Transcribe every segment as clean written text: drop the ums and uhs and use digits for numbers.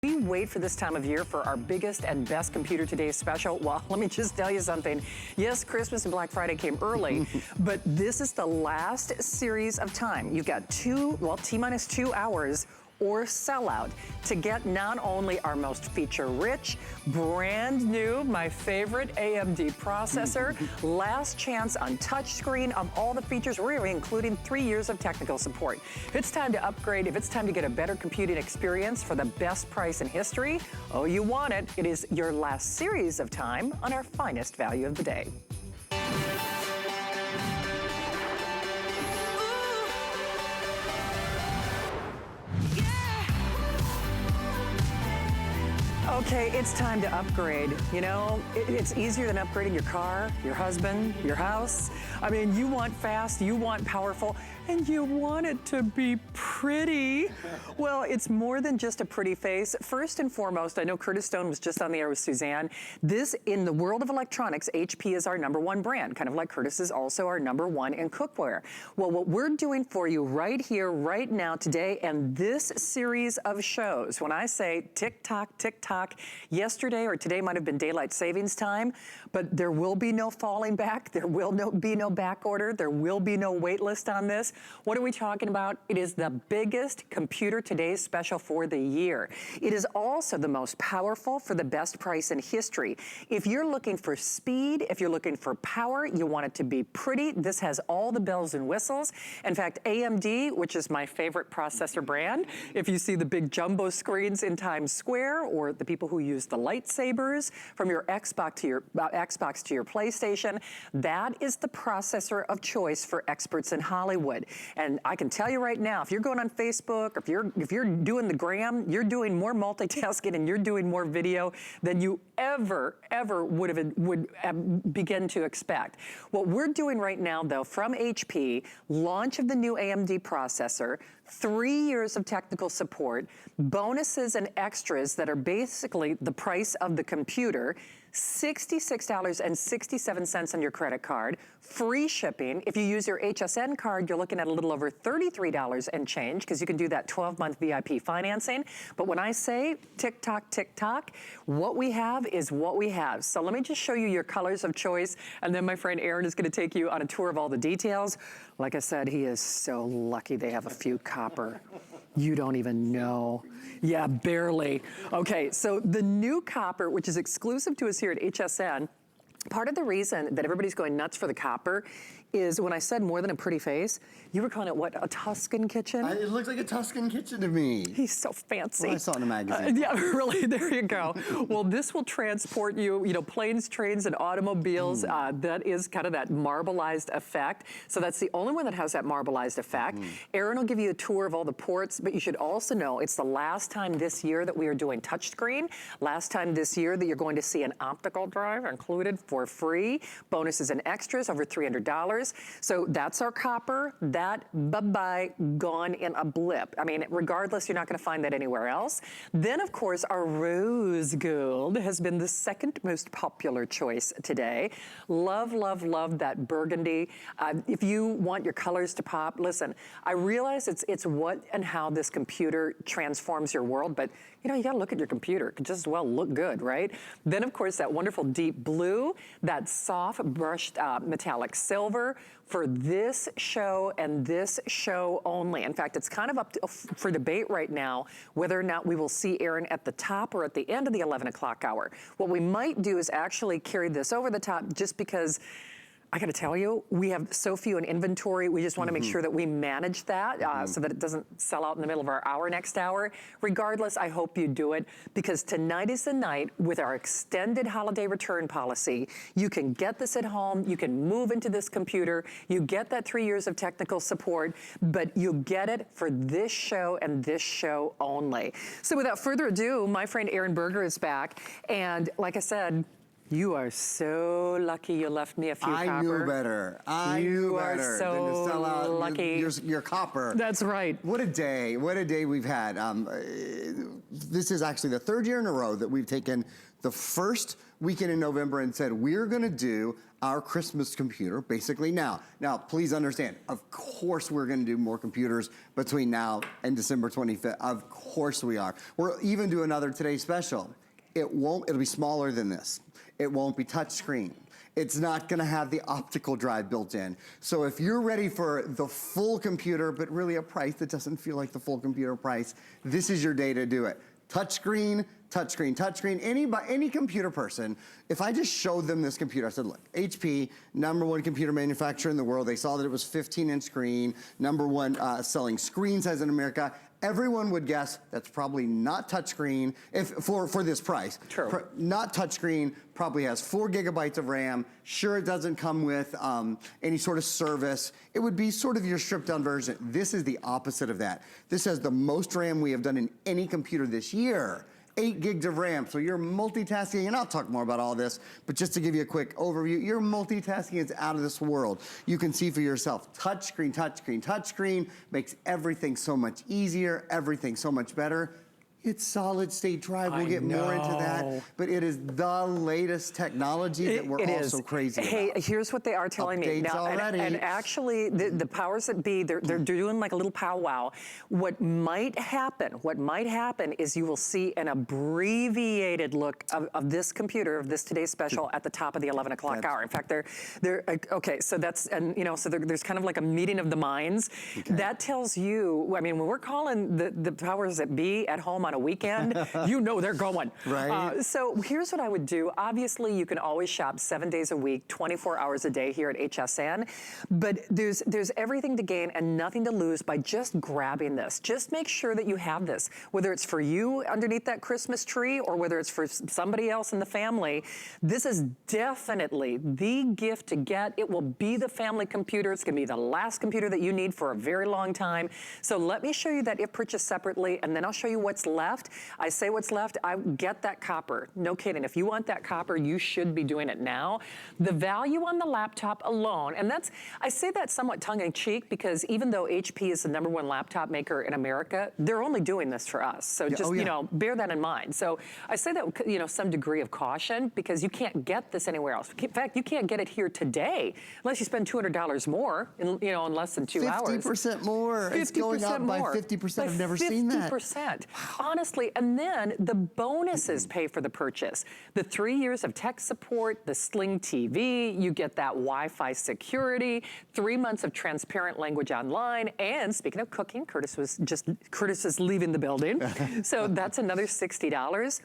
We wait for this time of year for our biggest and best Computer Today special. Well, let me just tell you something. Yes, Christmas and Black Friday came early, but this is the last series of time. You've got T-minus 2 hours or sellout to get not only our most feature-rich, brand new, my favorite AMD processor, last chance on touchscreen of all the features, we're including 3 years of technical support. If it's time to upgrade, if it's time to get a better computing experience for the best price in history, oh, you want it. It is your last series of time on our finest value of the day. Okay, it's time to upgrade. You know, it's easier than upgrading your car, your husband, your house. I mean, you want fast, you want powerful, and you want it to be pretty. Well, it's more than just a pretty face. First and foremost, I know Curtis Stone was just on the air with Suzanne. This, in the world of electronics, HP is our #1 brand, kind of like Curtis is also our #1 in cookware. Well, what we're doing for you right here, right now, today, and this series of shows, when I say tick-tock, tick-tock, yesterday or today might have been daylight savings time, but there will be no falling back. There will be no back order. There will be no wait list on this. What are we talking about? It is the biggest Computer Today special for the year. It is also the most powerful for the best price in history. If you're looking for speed, if you're looking for power, you want it to be pretty, this has all the bells and whistles. In fact, AMD, which is my favorite processor brand, if you see the big jumbo screens in Times Square, or the people who use the lightsabers from your Xbox to your PlayStation, that is the processor of choice for experts in Hollywood. And I can tell you right now, if you're going on Facebook, if you're doing the gram, you're doing more multitasking and you're doing more video than you ever would begin to expect. What we're doing right now, though, from HP, launch of the new AMD processor, 3 years of technical support, bonuses and extras that are basically the price of the computer, $66.67 on your credit card, free shipping. If you use your HSN card, you're looking at a little over $33 and change, because you can do that 12-month VIP financing. But when I say tick-tock, tick-tock, what we have is what we have. So let me just show you your colors of choice, and then my friend Aaron is gonna take you on a tour of all the details. Like I said, he is so lucky they have a few copper. You don't even know. Yeah, barely. Okay, so the new copper, which is exclusive to us here at HSN, part of the reason that everybody's going nuts for the copper is when I said more than a pretty face, you were calling it what, a Tuscan kitchen? It looks like a Tuscan kitchen to me. He's so fancy. Well, I saw it in a magazine. Yeah, really, there you go. Well, this will transport you, planes, trains, and automobiles. That is kind of that marbleized effect. So that's the only one that has that marbleized effect. Aaron will give you a tour of all the ports, but you should also know it's the last time this year that we are doing touchscreen. Last time this year that you're going to see an optical drive included for free. Bonuses and extras, over $300. So that's our copper. That, bye-bye, gone in a blip. I mean, regardless, you're not gonna find that anywhere else. Then, of course, our rose gold has been the second most popular choice today. Love, love, love that burgundy. If you want your colors to pop, listen, I realize it's what and how this computer transforms your world, but you gotta look at your computer. It could just as well look good, right? Then, of course, that wonderful deep blue, that soft brushed metallic silver for this show and this show only. In fact, it's kind of up for debate right now whether or not we will see Aaron at the top or at the end of the 11 o'clock hour. What we might do is actually carry this over the top, just because I gotta tell you, we have so few in inventory. We just wanna make sure that we manage that so that it doesn't sell out in the middle of our hour next hour. Regardless, I hope you do it, because tonight is the night with our extended holiday return policy. You can get this at home, you can move into this computer, you get that 3 years of technical support, but you get it for this show and this show only. So without further ado, my friend Aaron Berger is back, and like I said, you are so lucky you left me a few copper. I knew better. I knew better are so than to sell out lucky. your copper. That's right. What a day. What a day we've had. this is actually the third year in a row that we've taken the first weekend in November and said, we're gonna do our Christmas computer basically now. Now, please understand, of course we're gonna do more computers between now and December 25th. Of course we are. We'll even do another Today Special. It'll be smaller than this. It won't be touchscreen. It's not gonna have the optical drive built in. So if you're ready for the full computer, but really a price that doesn't feel like the full computer price, this is your day to do it. Touchscreen, touchscreen, touchscreen. Any computer person, if I just showed them this computer, I said, look, HP, #1 computer manufacturer in the world. They saw that it was 15-inch screen, #1 selling screen size in America. Everyone would guess that's probably not touchscreen for this price. True. Not touchscreen, probably has 4 gigabytes of RAM. Sure, it doesn't come with any sort of service. It would be sort of your stripped down version. This is the opposite of that. This has the most RAM we have done in any computer this year. 8 gigs of RAM, so you're multitasking, and I'll talk more about all this, but just to give you a quick overview, your multitasking is out of this world. You can see for yourself, touchscreen, touchscreen, touchscreen, makes everything so much easier, everything so much better. It's solid state drive, we'll get more into that, but it is the latest technology that we're all so crazy about. Hey, here's what they are telling me. Updates Now, already. and actually, the powers that be, they're doing like a little powwow. What might happen is you will see an abbreviated look of this computer, of this Today's Special at the top of the 11 o'clock hour. In fact, okay, so that's, and you know, so there's kind of like a meeting of the minds. Okay. That tells you, I mean, when we're calling the powers that be at home on a weekend, you know they're going. Right. So here's what I would do. Obviously, you can always shop 7 days a week, 24 hours a day here at HSN, but there's everything to gain and nothing to lose by just grabbing this. Just make sure that you have this, whether it's for you underneath that Christmas tree or whether it's for somebody else in the family. This is definitely the gift to get. It will be the family computer. It's gonna be the last computer that you need for a very long time. So let me show you that if purchased separately, and then I'll show you what's left. I say what's left, I get that copper. No kidding, if you want that copper, you should be doing it now. The value on the laptop alone, and that's, I say that somewhat tongue-in-cheek because even though HP is the #1 laptop maker in America, they're only doing this for us. So just, you know, bear that in mind. So I say that with, you know, some degree of caution because you can't get this anywhere else. In fact, you can't get it here today unless you spend $200 more, in, you know, in less than 2 hours. 50% more. It's going up by 50%. I've never seen that. 50%. Honestly, and then the bonuses pay for the purchase. The 3 years of tech support, the Sling TV, you get that Wi-Fi security, 3 months of transparent language online, and speaking of cooking, Curtis is leaving the building, so that's another $60.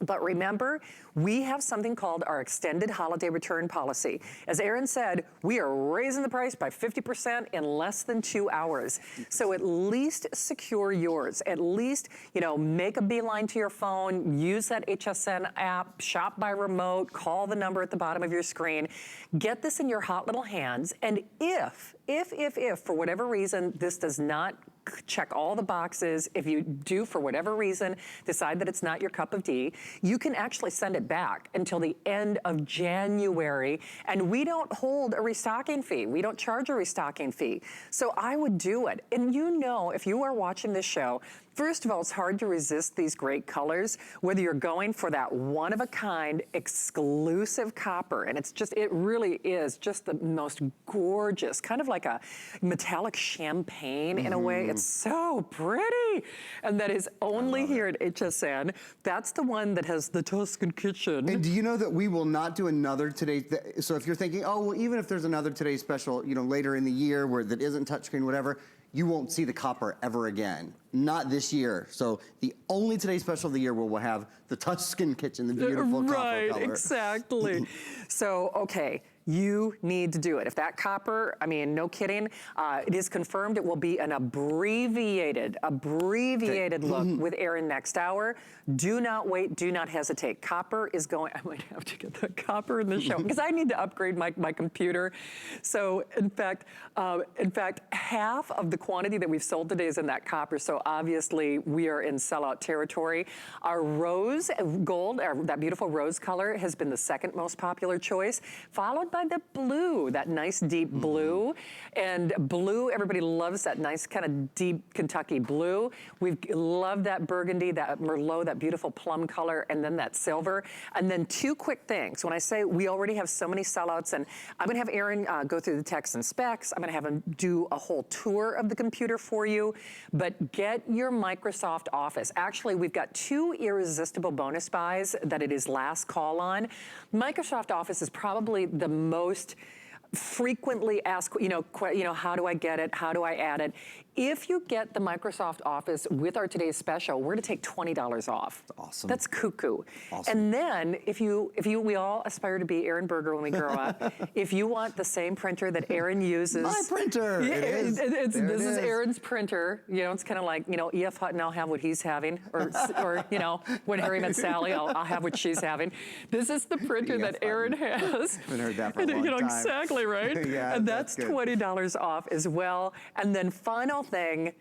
But remember, we have something called our extended holiday return policy. As Aaron said, we are raising the price by 50% in less than 2 hours. So at least secure yours. At least, you know, make a beeline to your phone, use that HSN app, shop by remote, call the number at the bottom of your screen. Get this in your hot little hands. And if for whatever reason, this does not check all the boxes, if you do for whatever reason decide that it's not your cup of tea, you can actually send it back until the end of January, and we don't hold a restocking fee. We don't charge a restocking fee. So I would do it. And you know, if you are watching this show, first of all, it's hard to resist these great colors, whether you're going for that one-of-a-kind exclusive copper, and it's just, it really is just the most gorgeous, kind of like a metallic champagne in a way. It's so pretty. And that is only here at HSN. That's the one that has the Tuscan kitchen. And do you know that we will not do another Today, so if you're thinking, oh, well, even if there's another Today Special, you know, later in the year where that isn't touchscreen, whatever, you won't see the copper ever again. Not this year. So the only Today Special of the year where we'll have the Tuscan kitchen, the beautiful copper color. Right, exactly. So, okay. You need to do it. If that copper, I mean, no kidding, it is confirmed it will be an abbreviated look with Aaron next hour. Do not wait, do not hesitate. Copper is going, I might have to get the copper in the show because I need to upgrade my computer. So in fact, half of the quantity that we've sold today is in that copper. So obviously we are in sellout territory. Our rose gold, that beautiful rose color has been the second most popular choice, followed by by the blue, that nice deep blue. And blue, everybody loves that nice kind of deep Kentucky blue. We love that burgundy, that Merlot, that beautiful plum color, and then that silver. And then two quick things. When I say we already have so many sellouts, and I'm gonna have Aaron go through the text and specs. I'm gonna have him do a whole tour of the computer for you, but get your Microsoft Office. Actually, we've got two irresistible bonus buys that it is last call on. Microsoft Office is probably the most frequently asked, how do I get it? How do I add it? If you get the Microsoft Office with our today's special, we're gonna take $20 off. Awesome. That's cuckoo. Awesome. And then we all aspire to be Aaron Berger when we grow up. If you want the same printer that Aaron uses. My printer. Yeah, it is. This is Aaron's printer. It's kind of like, E.F. Hutton, I'll have what he's having. Or when Harry met Sally, I'll have what she's having. This is the printer that Aaron has. I haven't heard that for a long time. Exactly right. Yeah, and that's $20 off as well. And then final thing,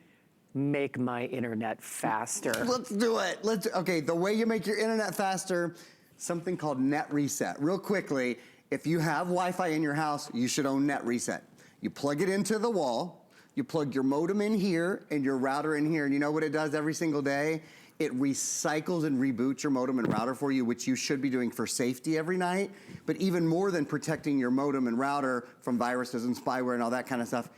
make my internet faster. Let's do it. Okay, the way you make your internet faster, something called Net Reset. Real quickly, if you have Wi-Fi in your house, you should own Net Reset. You plug it into the wall, you plug your modem in here and your router in here, and you know what it does every single day? It recycles and reboots your modem and router for you, which you should be doing for safety every night. But even more than protecting your modem and router from viruses and spyware and all that kind of stuff,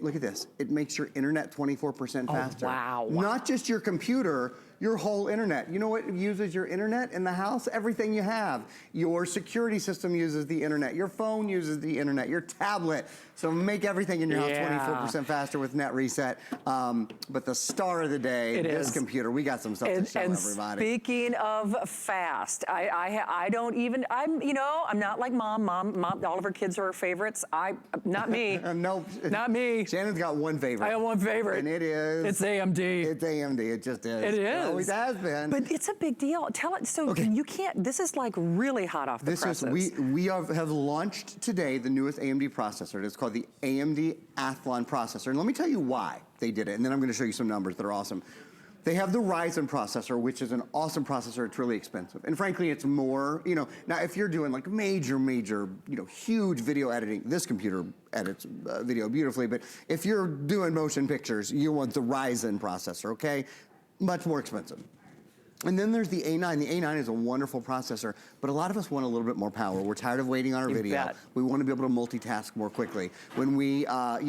look at this. It makes your internet 24% faster. Oh, wow. Not just your computer, your whole internet. You know what uses your internet in the house? Everything you have. Your security system uses the internet. Your phone uses the internet. Your tablet. So make everything in your house 24% faster with Net Reset. But the star of the day, this computer, we got some stuff to show everybody. Speaking of fast, I'm not like mom. All of her kids are her favorites. Not me. Nope. Not me. Shannon's got one favorite. I got one favorite. And it is. It's AMD. It's AMD. It just is. It is. It always has been. But it's a big deal. Tell it. So you can't. This is like really hot off the presses. We have launched today the newest AMD processor. It's called the AMD Athlon processor. And let me tell you why they did it. And then I'm going to show you some numbers that are awesome. They have the Ryzen processor, which is an awesome processor. It's really expensive. And frankly, it's more, now if you're doing like major, huge video editing, this computer edits video beautifully. But if you're doing motion pictures, you want the Ryzen processor, okay? Much more expensive. And then there's the A9. The A9 is a wonderful processor, but a lot of us want a little bit more power. We're tired of waiting on our video. We want to be able to multitask more quickly. When we, are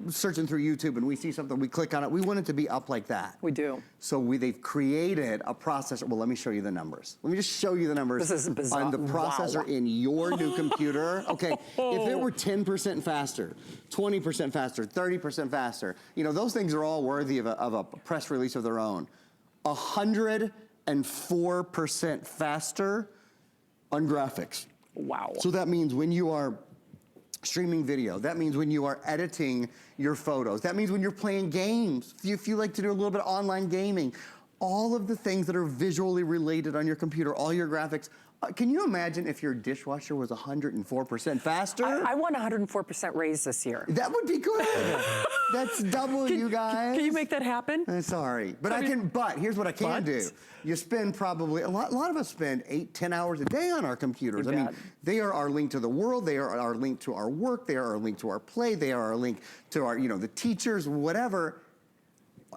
searching through YouTube and we see something, we click on it. We want it to be up like that. We do. So they've created a processor. Well, let me show you the numbers. Let me just show you the numbers. This is bizarre. On the processor in your new computer. Okay, if it were 10% faster, 20% faster, 30% faster, those things are all worthy of a press release of their own. 104% faster on graphics. Wow. So that means when you are streaming video, that means when you are editing your photos, that means when you're playing games, if you like to do a little bit of online gaming, all of the things that are visually related on your computer, all your graphics. Can you imagine if your dishwasher was 104% faster? I want 104% raise this year. That would be good. That's double, you guys. Can you make that happen? Sorry, but But here's what I can do. You spend probably a lot of us spend 8-10 hours a day on our computers. I mean, they are our link to the world. They are our link to our work. They are our link to our play. They are our link to our, the teachers, whatever.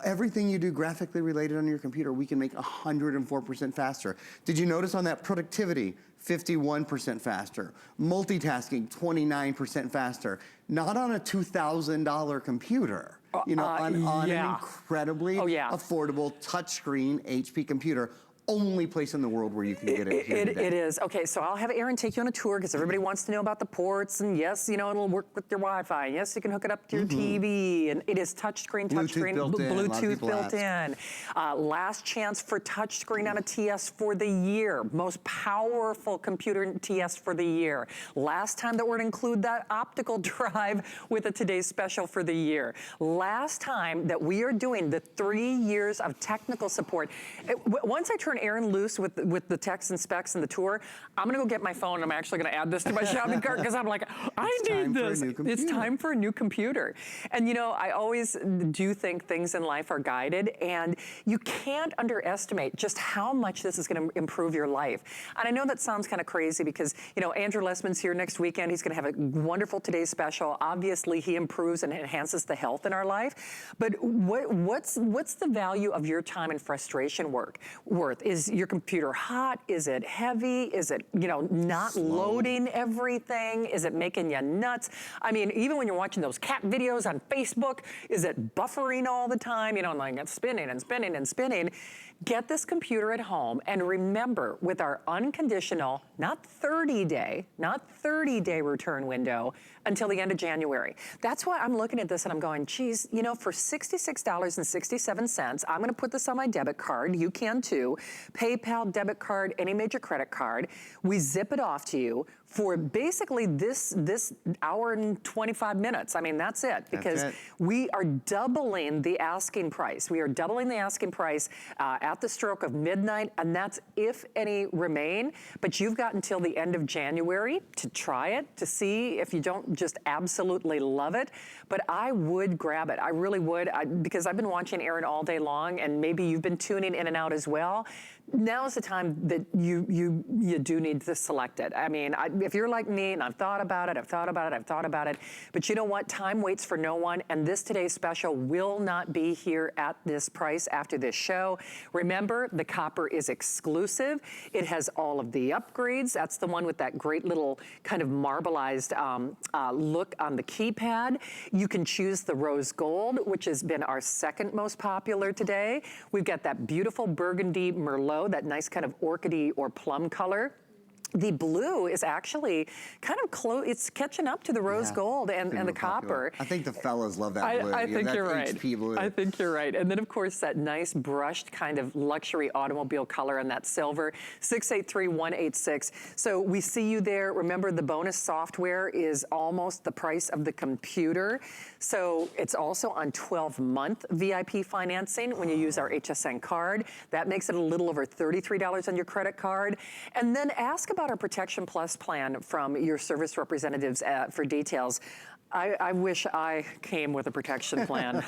Everything you do graphically related on your computer, we can make 104% faster. Did you notice on that productivity, 51% faster. Multitasking, 29% faster. Not on a $2,000 computer. On an incredibly affordable touchscreen HP computer. Only place in the world where you can get it here today. It is. Okay, so I'll have Aaron take you on a tour because everybody wants to know about the ports, and yes, it'll work with your Wi-Fi. Yes, you can hook it up to your TV, and it is touchscreen, Bluetooth built in. Last chance for touchscreen on a TS for the year. Most powerful computer TS for the year. Last time that we're going to include that optical drive with a today's special for the year. Last time that we are doing the 3 years of technical support. Once I turn Aaron loose with the text and specs and the tour, I'm gonna go get my phone and I'm actually gonna add this to my shopping cart because I'm like, I need this. It's time for a new computer. And you know, I always do think things in life are guided, and you can't underestimate just how much this is gonna improve your life. And I know that sounds kind of crazy because, you know, Andrew Lessman's here next weekend. He's gonna have a wonderful Today Special. Obviously, he improves and enhances the health in our life. But what's the value of your time and frustration worth? Is your computer hot? Is it heavy? Is it, you know, not loading everything? Is it making you nuts? I mean, even when you're watching those cat videos on Facebook, is it buffering all the time? You know, like it's spinning and spinning and spinning. Get this computer at home, and remember, with our unconditional, not 30-day return window until the end of January. That's why I'm looking at this and I'm going, geez, you know, for $66.67, I'm gonna put this on my debit card. You can too. PayPal, debit card, any major credit card. We zip it off to you for basically this hour and 25 minutes. I mean, that's it, because we are doubling the asking price. We are doubling the asking price at the stroke of midnight, and that's if any remain. But you've got until the end of January to try it, to see if you don't just absolutely love it. But I would grab it. I really would, because I've been watching Aaron all day long, and maybe you've been tuning in and out as well. Now is the time that you do need to select it. I mean, if you're like me, and I've thought about it, but you know what? Time waits for no one, and this Today's Special will not be here at this price after this show. Remember, the copper is exclusive. It has all of the upgrades. That's the one with that great little kind of marbleized look on the keypad. You can choose the rose gold, which has been our second most popular today. We've got that beautiful burgundy Merlot, that nice kind of orchidy or plum color. The blue is actually kind of close. It's catching up to the rose gold and the copper. I think the fellas love that blue. I think you're right. HP blue. I think you're right. And then, of course, that nice brushed kind of luxury automobile color and that silver, 683-186. So we see you there. Remember, the bonus software is almost the price of the computer. So it's also on 12-month VIP financing when you use our HSN card. That makes it a little over $33 on your credit card. And then ask about our Protection Plus plan from your service representatives for details. I wish I came with a protection plan.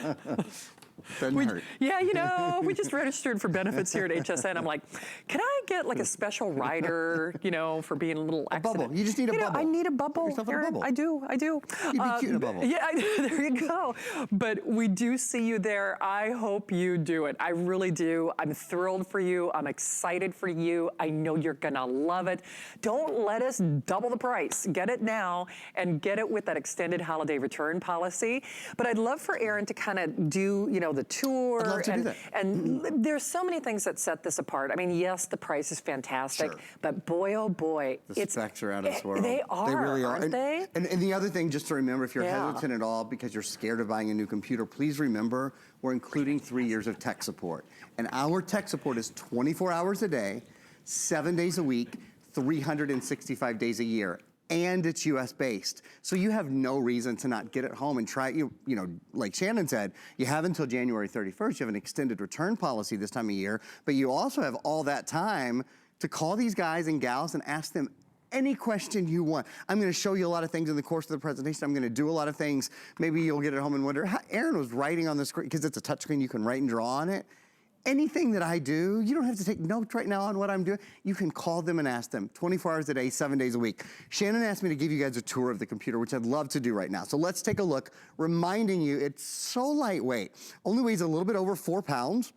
Doesn't hurt. Yeah, you know, we just registered for benefits here at HSN. I'm like, can I get like a special rider, you know, for being a little accident? Bubble. You just need a bubble. I need a bubble. Aaron, I do. You'd be cute in a bubble. Yeah, there you go. But we do see you there. I hope you do it. I really do. I'm thrilled for you. I'm excited for you. I know you're gonna love it. Don't let us double the price. Get it now and get it with that extended holiday return policy. But I'd love for Aaron to kind of do, you know, the tour. I'd love to do that. And there's so many things that set this apart. I mean, yes, the price is fantastic, but boy, oh boy. The specs are out of this world. They are, They really are. aren't they? And the other thing, just to remember, if you're hesitant at all because you're scared of buying a new computer, please remember, we're including 3 years of tech support. And our tech support is 24 hours a day, 7 days a week, 365 days a year. And it's US based. So you have no reason to not get it home and try it. You know, like Shannon said, you have until January 31st. You have an extended return policy this time of year, but you also have all that time to call these guys and gals and ask them any question you want. I'm gonna show you a lot of things in the course of the presentation. I'm gonna do a lot of things. Maybe you'll get it home and wonder, how Aaron was writing on the screen, because it's a touchscreen, you can write and draw on it. Anything that I do, you don't have to take notes right now on what I'm doing. You can call them and ask them 24 hours a day, 7 days a week. Shannon asked me to give you guys a tour of the computer, which I'd love to do right now. So let's take a look, reminding you it's so lightweight. Only weighs a little bit over 4 pounds.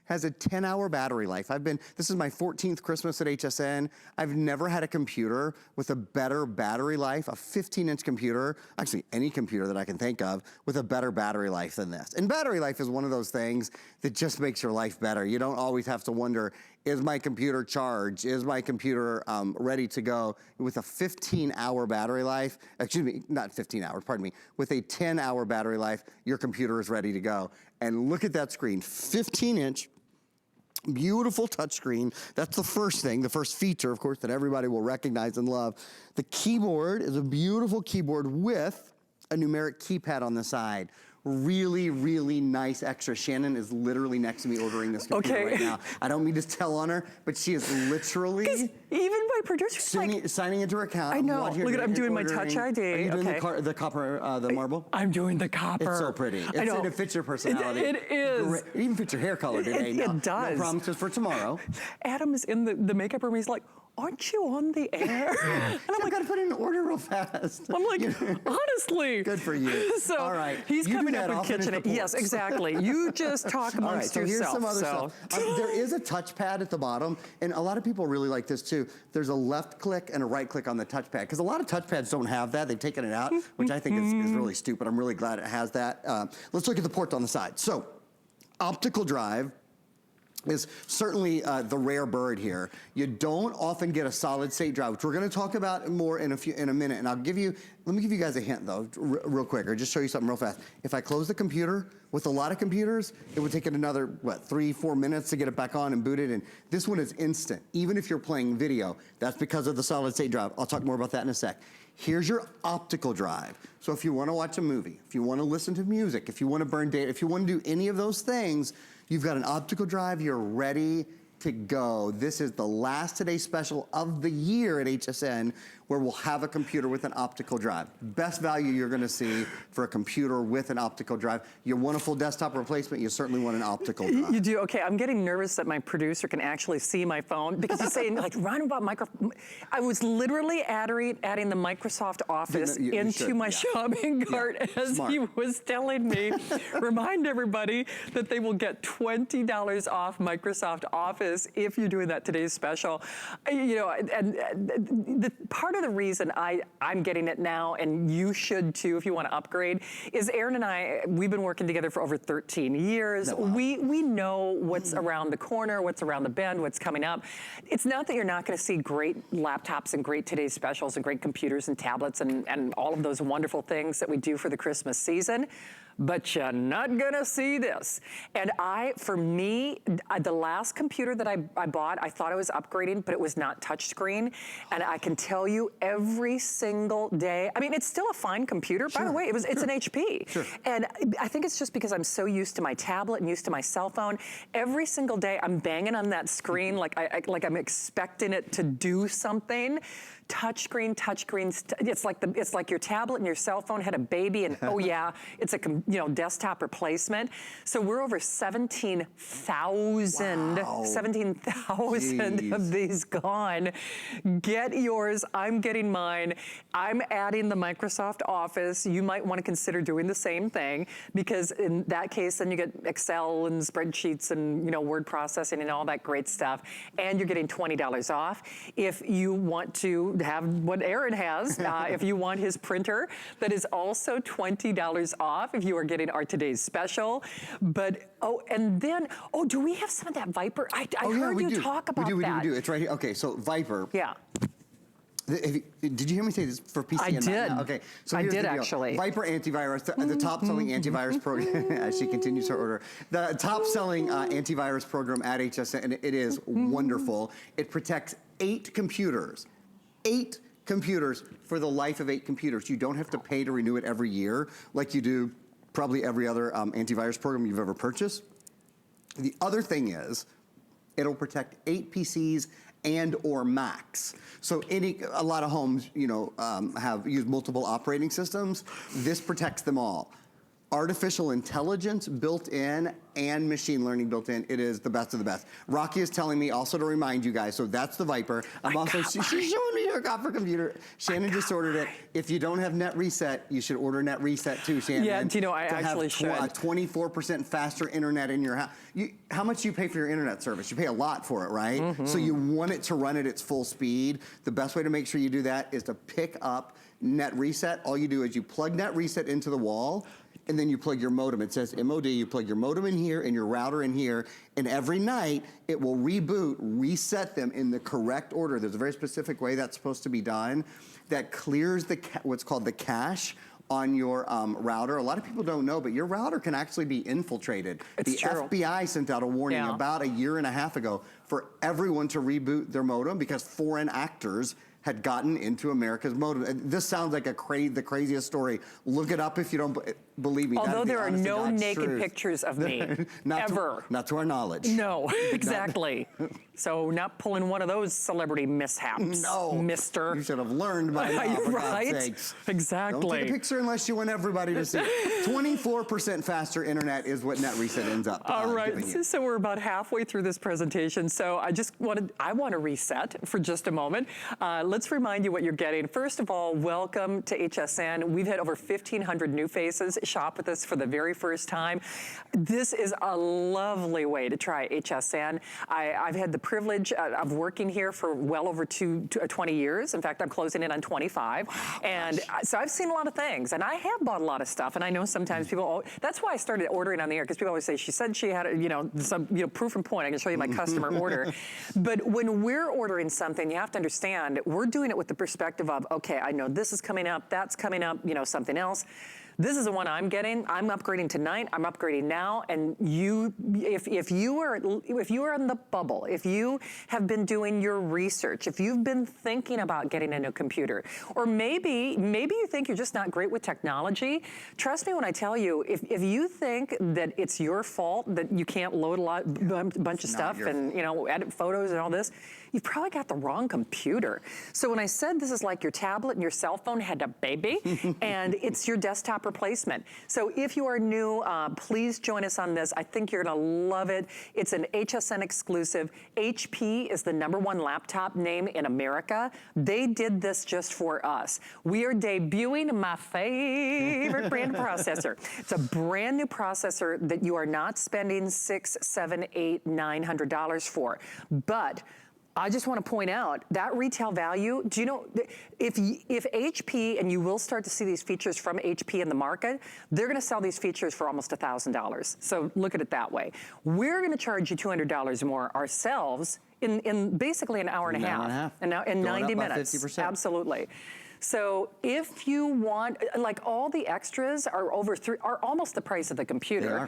Has a 10-hour battery life. This is my 14th Christmas at HSN. I've never had a computer with a better battery life, a 15-inch computer, actually any computer that I can think of, with a better battery life than this. And battery life is one of those things that just makes your life better. You don't always have to wonder, is my computer charged? Is my computer ready to go? With a 15-hour battery life, excuse me, not 15 hours, pardon me, with a 10-hour battery life, your computer is ready to go. And look at that screen, 15-inch, beautiful touchscreen. That's the first thing, the first feature, of course, that everybody will recognize and love. The keyboard is a beautiful keyboard with a numeric keypad on the side. really, really nice extra. Shannon is literally next to me ordering this computer right now. I don't mean to tell on her, but she is literally even my producer's signing into her account. I know. Look at, I'm doing my Touch ID. Are you doing the copper, the marble? I'm doing the copper. It's so pretty. I know. It fits your personality. It is. It even fits your hair color today. It does. No promises for tomorrow. Adam is in the makeup room. He's like, aren't you on the air? And I'm like, I've got to put in an order real fast. I'm like, honestly. Good for you. So all right. He's coming up with kitchen. Yes, exactly. You just talk amongst yourself. Here's some other stuff. There is a touchpad at the bottom, and a lot of people really like this too. There's a left click and a right click on the touchpad, because a lot of touchpads don't have that. They've taken it out, which I think is really stupid. I'm really glad it has that. Let's look at the ports on the side. So, Optical Drive is certainly the rare bird here. You don't often get a solid state drive, which we're going to talk about more in a minute. And let me give you guys a hint though, real quick, or just show you something real fast. If I close the computer, with a lot of computers, it would take it another, what, 3-4 minutes to get it back on and boot it. And this one is instant, even if you're playing video. That's because of the solid state drive. I'll talk more about that in a sec. Here's your optical drive. So if you want to watch a movie, if you want to listen to music, if you want to burn data, if you want to do any of those things, you've got an optical drive, you're ready to go. This is the last Today Special of the year at HSN, where we'll have a computer with an optical drive. Best value you're gonna see for a computer with an optical drive. You want a full desktop replacement, you certainly want an optical drive. You do, okay, I'm getting nervous that my producer can actually see my phone, because he's saying, like, run about I was literally adding the Microsoft Office into my shopping cart as he was telling me. Remind everybody that they will get $20 off Microsoft Office if you're doing that Today's Special. You know, and the part of the reason I'm getting it now, and you should too if you want to upgrade, is Aaron and I, we've been working together for over 13 years. Oh, wow. We know what's around the corner, what's around the bend, what's coming up. It's not that you're not going to see great laptops and great Today's Specials and great computers and tablets and all of those wonderful things that we do for the Christmas season, but you're not gonna see this. And for me, the last computer that I bought, I thought I was upgrading, but it was not touchscreen. And I can tell you every single day, I mean, it's still a fine computer. By the way, it's an HP. Sure. And I think it's just because I'm so used to my tablet and used to my cell phone. Every single day, I'm banging on that screen like I'm expecting it to do something. Touchscreen, it's like your tablet and your cell phone had a baby, and oh yeah, it's a desktop replacement. So we're over 17,000 of these gone. Get yours. I'm getting mine. I'm adding the Microsoft Office. You might want to consider doing the same thing, because in that case, then you get Excel and spreadsheets and word processing and all that great stuff, and you're getting $20 off. If you want to have what Aaron has, if you want his printer, that is also $20 off if you are getting our Today's Special. But, do we have some of that Vipre? I heard you talk about that. We do. It's right here. Okay, so Vipre. Yeah. Did you hear me say this for PC? I did. Okay, so I here's did the deal. actually. Vipre Antivirus, the top-selling antivirus program, as she continues her order. The top-selling antivirus program at HSN, and it is wonderful. It protects 8 computers. 8 computers for the life of 8 computers. You don't have to pay to renew it every year like you do probably every other antivirus program you've ever purchased. The other thing is, it'll protect 8 PCs and or Macs. So a lot of homes, have used multiple operating systems. This protects them all. Artificial intelligence built in and machine learning built in. It is the best of the best. Rocky is telling me also to remind you guys, so that's the Vipre. She's showing me her copper computer. Shannon just ordered it. If you don't have Net Reset, you should order Net Reset too, Shannon. Yeah, I actually should. 24% faster internet in your house. How much do you pay for your internet service? You pay a lot for it, right? So you want it to run at its full speed. The best way to make sure you do that is to pick up Net Reset. All you do is you plug Net Reset into the wall, and then you plug your modem. It says MOD, you plug your modem in here and your router in here, and every night it will reboot, reset them in the correct order. There's a very specific way that's supposed to be done that clears what's called the cache on your router. A lot of people don't know, but your router can actually be infiltrated. The FBI sent out a warning about a year and a half ago for everyone to reboot their modem because foreign actors had gotten into America's modem. This sounds like the craziest story. Look it up if you don't believe me. Although there are no naked pictures of me, ever. Not to our knowledge. No, exactly. So not pulling one of those celebrity mishaps, mister. You should have learned by now, for right? God's sakes. Exactly. Don't take a picture unless you want everybody to see it. 24% faster internet is what Net Reset ends up All right, giving you. so we're about halfway through this presentation. So I want to reset for just a moment. Let's remind you what you're getting. First of all, welcome to HSN. We've had over 1,500 new faces shop with us for the very first time. This is a lovely way to try HSN. I've had the privilege of working here for well over 20 years. In fact, I'm closing in on 25. Wow, and so I've seen a lot of things, and I have bought a lot of stuff. And I know sometimes people, that's why I started ordering on the air, because people always say, she said she had, some proof and point. I can show you my customer order. But when we're ordering something, you have to understand, we're doing it with the perspective of, okay, I know this is coming up, that's coming up, something else. This is the one I'm getting. I'm upgrading tonight. I'm upgrading now. And if you are in the bubble, if you have been doing your research, if you've been thinking about getting a new computer, or maybe you think you're just not great with technology, trust me when I tell you, if you think that it's your fault that you can't load a bunch of stuff and edit photos and all this, you've probably got the wrong computer. So when I said this is like your tablet and your cell phone had a baby, and it's your desktop replacement. So if you are new, please join us on this. I think you're gonna love it. It's an HSN exclusive. HP is the #1 laptop name in America. They did this just for us. We are debuting my favorite brand processor. It's a brand new processor that you are not spending $600, $700, $800, $900 for. But I just want to point out that retail value, do you know, if HP, and you will start to see these features from HP in the market, they're going to sell these features for almost $1,000. So look at it that way. We're going to charge you $200 more ourselves in basically an hour and a half. And now in 90 minutes. 50%. Absolutely. So if you want, like all the extras are are almost the price of the computer.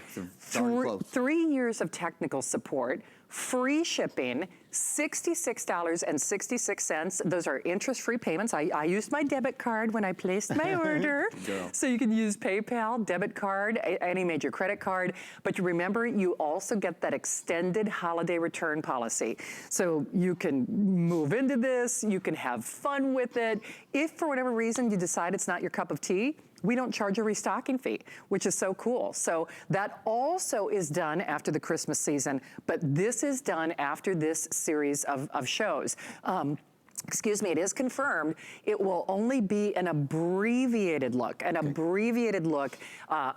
They are. 3 years of technical support, free shipping, $66.66. Those are interest-free payments. I used my debit card when I placed my order. So you can use PayPal, debit card, any major credit card. But you remember, you also get that extended holiday return policy. So you can move into this, you can have fun with it. If for whatever reason you decide it's not your cup of tea, we don't charge a restocking fee, which is so cool. So that also is done after the Christmas season, but this is done after this series of shows. Excuse me, it is confirmed. It will only be an abbreviated look, a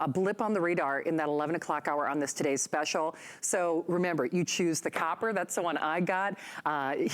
blip on the radar in that 11 o'clock hour on this today's special. So remember, you choose the copper. That's the one I got.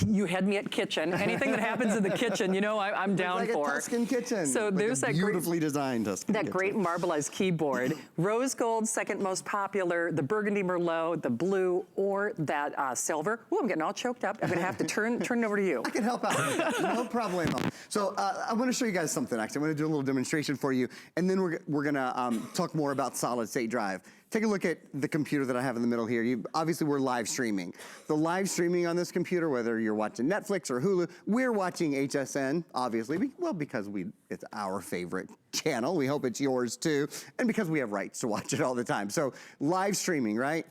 You had me at kitchen. Anything that happens in the kitchen, I'm down like for. A Tuscan kitchen. So there's that beautifully designed Tuscan kitchen. Great marbleized keyboard. Rose gold, second most popular. The burgundy Merlot, the blue, or that silver. Ooh, I'm getting all choked up. I'm gonna have to turn it over to you. I can help out. No problem. So I want to show you guys something, actually. I'm going to do a little demonstration for you, and then we're going to talk more about solid state drive. Take a look at the computer that I have in the middle here. Obviously, we're live streaming. The live streaming on this computer, whether you're watching Netflix or Hulu, we're watching HSN, obviously, because it's our favorite channel. We hope it's yours too, and because we have rights to watch it all the time. So live streaming, right?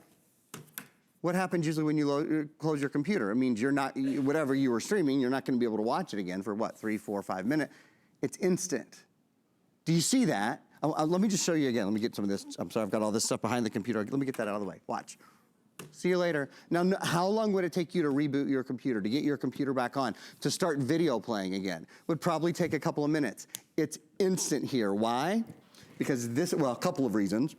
What happens usually when you close your computer? It means whatever you were streaming, you're not going to be able to watch it again for what, 3, 4, 5 minutes. It's instant. Do you see that? Let me just show you again. Let me get some of this. I'm sorry, I've got all this stuff behind the computer. Let me get that out of the way. Watch. See you later. Now, how long would it take you to reboot your computer, to get your computer back on, to start video playing again? Would probably take a couple of minutes. It's instant here. Why? Because a couple of reasons.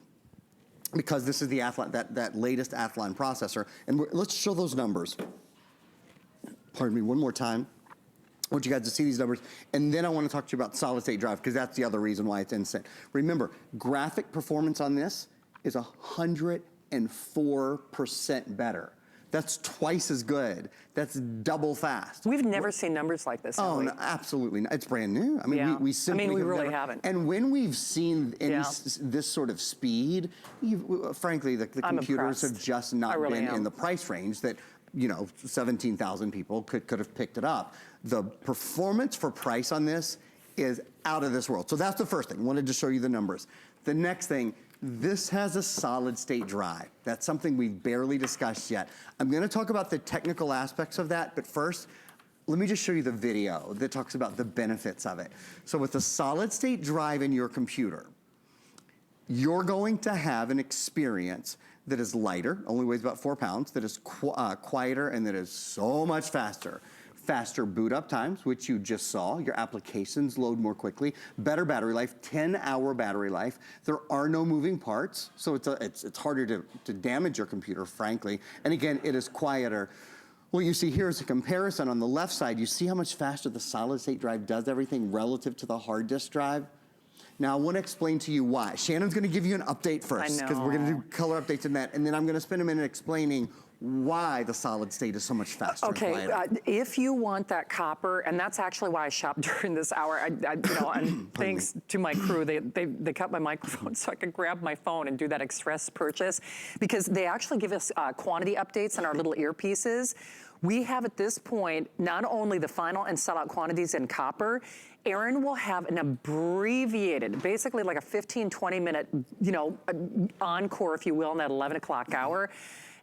Because this is the Athlon, that latest Athlon processor. And let's show those numbers. Pardon me, one more time. I want you guys to see these numbers. And then I want to talk to you about solid state drive, because that's the other reason why it's instant. Remember, graphic performance on this is 104% better. That's twice as good. That's double fast. We've never seen numbers like this, have we? No, absolutely not. It's brand new. I mean, we simply we really haven't. And when we've seen this sort of speed, frankly, the computers have just not been in the price range that you know, 17,000 people could have picked it up. The performance for price on this is out of this world. So that's the first thing. Wanted to show you the numbers. The next thing, this has a solid state drive. That's something we've barely discussed yet. I'm gonna talk about the technical aspects of that, but first, let me just show you the video that talks about the benefits of it. So with the solid state drive in your computer, you're going to have an experience that is lighter, only weighs about 4 pounds, that is quieter, and that is so much faster. Faster boot up times, which you just saw. Your applications load more quickly. Better battery life, 10-hour battery life. There are no moving parts, so it's harder to damage your computer, frankly. And again, it is quieter. What you see here is a comparison. On the left side, you see how much faster the solid state drive does everything relative to the hard disk drive. Now, I want to explain to you why. Shannon's going to give you an update first, because we're going to do color updates in that, and then I'm going to spend a minute explaining why the solid state is so much faster. Okay, if you want that copper, and that's actually why I shopped during this hour, you know, and thanks to my crew, they cut my microphone so I could grab my phone and do that express purchase, because they actually give us quantity updates on our little earpieces. We have at this point not only the final and sellout quantities in copper, Aaron will have an abbreviated, basically like a 15, 20 minute, you know, encore, if you will, in that 11 o'clock hour.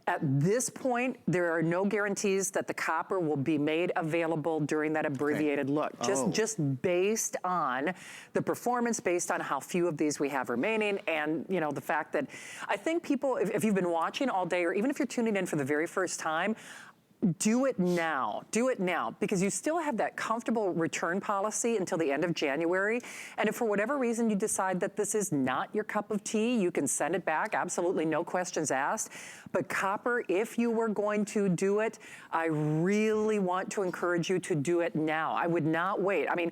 At this point, there are no guarantees that the copper will be made available during that abbreviated look. Just based on the performance, based on how few of these we have remaining, and you know the fact that I think people, if you've been watching all day, or even if you're tuning in for the very first time, do it now, because you still have that comfortable return policy until the end of January. And if for whatever reason you decide that this is not your cup of tea, you can send it back, absolutely no questions asked. But copper, if you were going to do it, I really want to encourage you to do it now. I would not wait. I mean,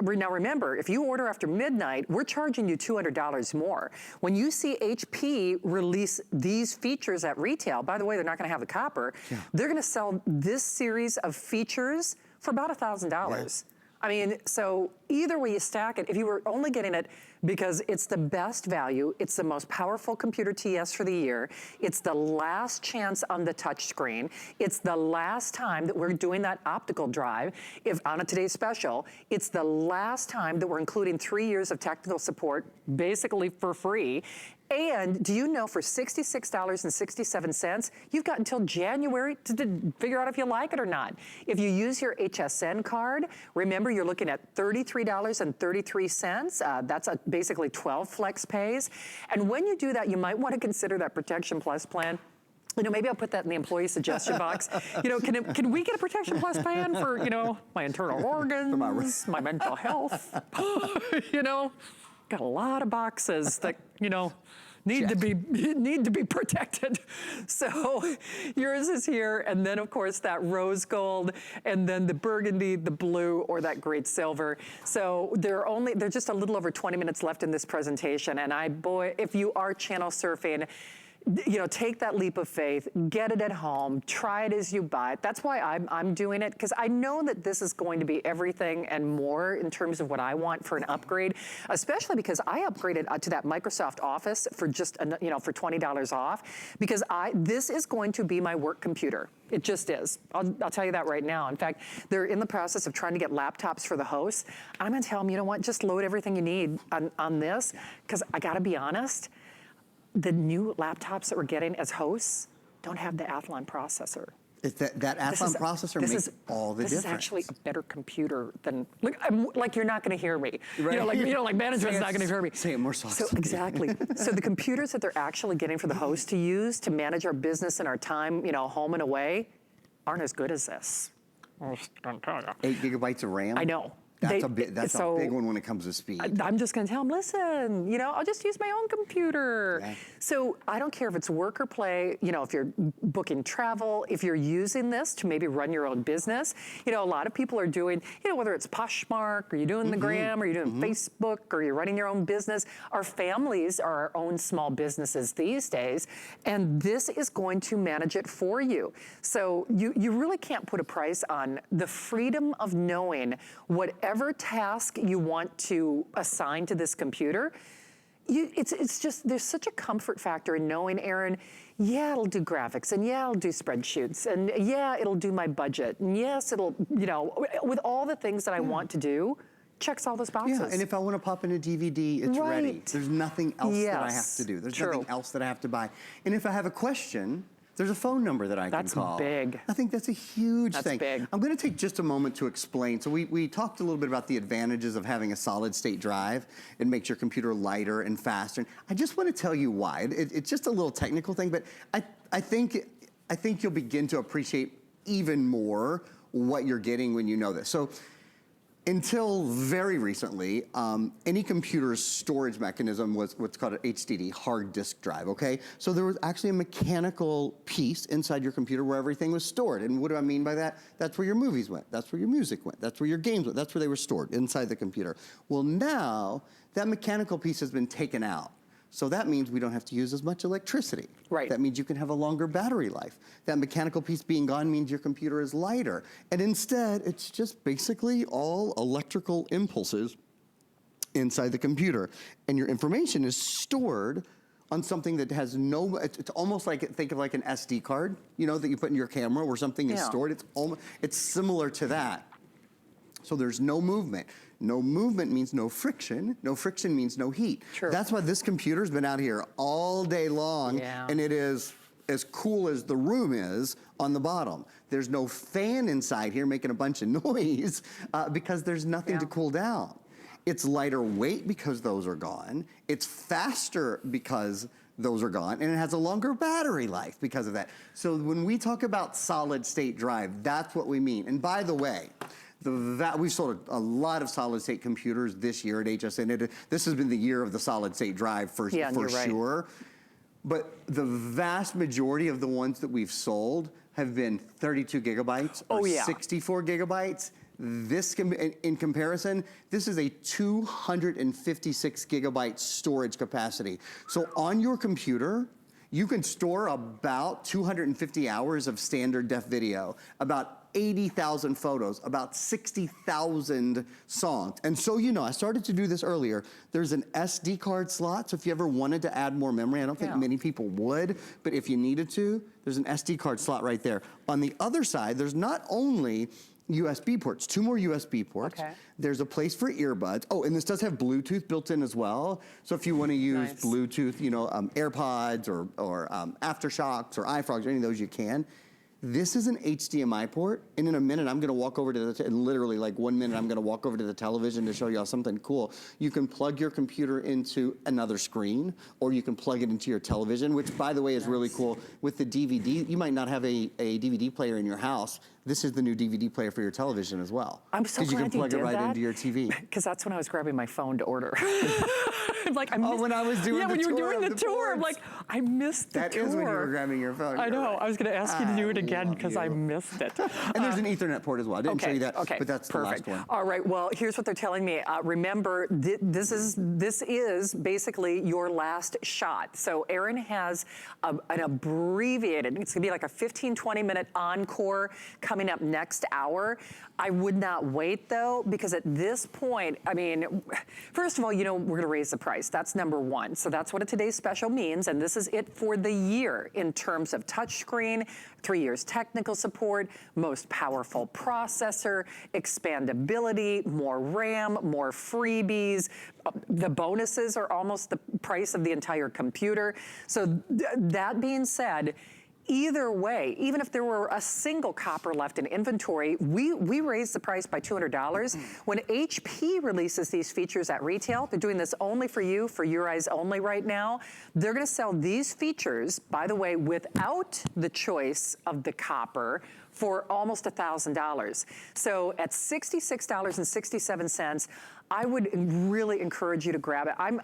now remember, if you order after midnight, we're charging you $200 more. When you see HP release these features at retail, by the way, they're not gonna have the copper, they're gonna sell this series of features for about $1,000. I mean, so either way you stack it, if you were only getting it because it's the best value, it's the most powerful computer TS for the year, it's the last chance on the touch screen, it's the last time that we're doing that optical drive, if on a today's special, it's the last time that we're including 3 years of technical support, basically for free. And do you know for $66.67, you've got until January to figure out if you like it or not. If you use your HSN card, remember you're looking at $33.33. That's basically 12 flex pays. And when you do that, you might want to consider that Protection Plus plan. You know, maybe I'll put that in the employee suggestion box. You know, can we get a Protection Plus plan for, you know, my internal organs, my mental health? You know, got a lot of boxes that, you know, need to be protected. So yours is here, and then of course that rose gold, and then the burgundy, the blue, or that great silver. So there's just a little over 20 minutes left in this presentation, and boy, if you are channel surfing, you know, take that leap of faith, get it at home, try it as you buy it. That's why I'm doing it, because I know that this is going to be everything and more in terms of what I want for an upgrade, especially because I upgraded to that Microsoft Office for just, you know, for $20 off, because this is going to be my work computer. It just is. I'll tell you that right now. In fact, they're in the process of trying to get laptops for the hosts. I'm gonna tell them, you know what, just load everything you need on this, because I gotta be honest, the new laptops that we're getting as hosts don't have the Athlon processor. That Athlon processor makes all the difference. This is actually a better computer than, like you're not gonna hear me. Right. You know, like management's not gonna hear me. Say it more softly. So exactly. So the computers that they're actually getting for the hosts to use to manage our business and our time, you know, home and away, aren't as good as this. 8 gigabytes of RAM? I know. That's a big one when it comes to speed. I'm just gonna tell them, listen, you know, I'll just use my own computer. Yeah. So I don't care if it's work or play, you know, if you're booking travel, if you're using this to maybe run your own business. You know, a lot of people are doing, you know, whether it's Poshmark, or you're doing the gram, or you're doing Facebook, or you're running your own business. Our families are our own small businesses these days, and this is going to manage it for you. So you really can't put a price on the freedom of knowing whatever task you want to assign to this computer. It's just, there's such a comfort factor in knowing, Aaron, yeah, it'll do graphics, and yeah, it'll do spreadsheets, and yeah, it'll do my budget, and yes, it'll, you know, with all the things that I want to do, checks all those boxes. Yeah, and if I want to pop in a DVD, it's ready. There's nothing else that I have to do. There's nothing else that I have to buy. And if I have a question, there's a phone number that I can call. That's big. I think that's a huge thing. Big. I'm going to take just a moment to explain. So we talked a little bit about the advantages of having a solid state drive. It makes your computer lighter and faster. And I just want to tell you why. It's just a little technical thing, but I think you'll begin to appreciate even more what you're getting when you know this. So until very recently, any computer's storage mechanism was what's called an HDD, hard disk drive, okay? So there was actually a mechanical piece inside your computer where everything was stored. And what do I mean by that? That's where your movies went. That's where your music went. That's where your games went. That's where they were stored, inside the computer. Well, now that mechanical piece has been taken out. So that means we don't have to use as much electricity. Right. That means you can have a longer battery life. That mechanical piece being gone means your computer is lighter. And instead, it's just basically all electrical impulses inside the computer. And your information is stored on something that has no, it's almost like, think of like an SD card, you know, that you put in your camera where something is stored. It's similar to that. So there's no movement. No movement means no friction. No friction means no heat. True. That's why this computer's been out here all day long, and it is as cool as the room is on the bottom. There's no fan inside here making a bunch of noise because there's nothing to cool down. It's lighter weight because those are gone. It's faster because those are gone, and it has a longer battery life because of that. So when we talk about solid state drive, that's what we mean. And by the way, we've sold a lot of solid state computers this year at HSN. This has been the year of the solid state drive for sure. But the vast majority of the ones that we've sold have been 32 gigabytes or 64 gigabytes. This, in comparison, this is a 256 gigabyte storage capacity. So on your computer, you can store about 250 hours of standard def video, about 80,000 photos, about 60,000 songs. And so, you know, I started to do this earlier. There's an SD card slot, so if you ever wanted to add more memory, I don't think many people would, but if you needed to, there's an SD card slot right there. On the other side, there's not only USB ports, 2 more USB ports. Okay. There's a place for earbuds. Oh, and this does have Bluetooth built in as well. So if you want to use Bluetooth, you know, AirPods or Aftershocks or iFrogs or any of those, you can. This is an HDMI port, and in a minute I'm gonna walk over to literally like 1 minute, I'm gonna walk over to the television to show y'all something cool. You can plug your computer into another screen, or you can plug it into your television, which by the way is really cool. With the DVD, you might not have a DVD player in your house. This is the new DVD player for your television as well. I'm so glad you did that. Because you can plug it right into your TV. Because that's when I was grabbing my phone to order. Like, when I was doing the tour. when you were doing the tour, I'm like, I missed the tour. That is when you were grabbing your phone. I know. I was going to ask you to do it again because I missed it. And there's an Ethernet port as well. I didn't show you that, but that's the last one. All right. Well, here's what they're telling me. Remember, this is basically your last shot. So Aaron has an abbreviated, it's going to be like a 15, 20-minute encore coming up next hour. I would not wait, though, because at this point, I mean, first of all, you know, we're going to raise the price. That's number one. So that's what a today's special means, and this is it for the year in terms of touchscreen, 3 years technical support, most powerful processor, expandability, more RAM, more freebies. The bonuses are almost the price of the entire computer. So that being said, either way, even if there were a single copper left in inventory, we raised the price by $200. When HP releases these features at retail, they're doing this only for you, for your eyes only right now. They're gonna sell these features, by the way, without the choice of the copper for almost $1,000. So at $66.67, I would really encourage you to grab it. I'm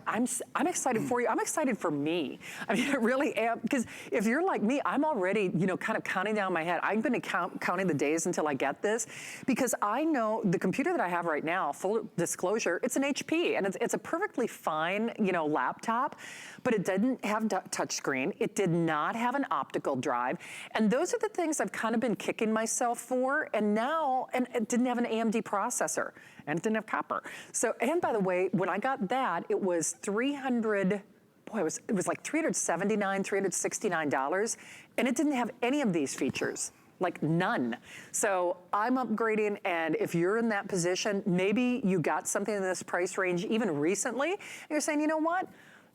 excited for you. I'm excited for me. I mean, I really am, because if you're like me, I'm already, you know, kind of counting down my head. I'm going to counting the days until I get this, because I know the computer that I have right now, full disclosure, it's an HP, and it's a perfectly fine, you know, laptop, but it didn't have touchscreen. It did not have an optical drive, and those are the things I've kind of been kicking myself for. And now, and it didn't have an AMD processor, and it didn't have copper. So, and by the way, when I got that, it was $300 boy, it was like $379, $369, and it didn't have any of these features. Like none. So I'm upgrading, and if you're in that position, maybe you got something in this price range even recently, and you're saying, you know what?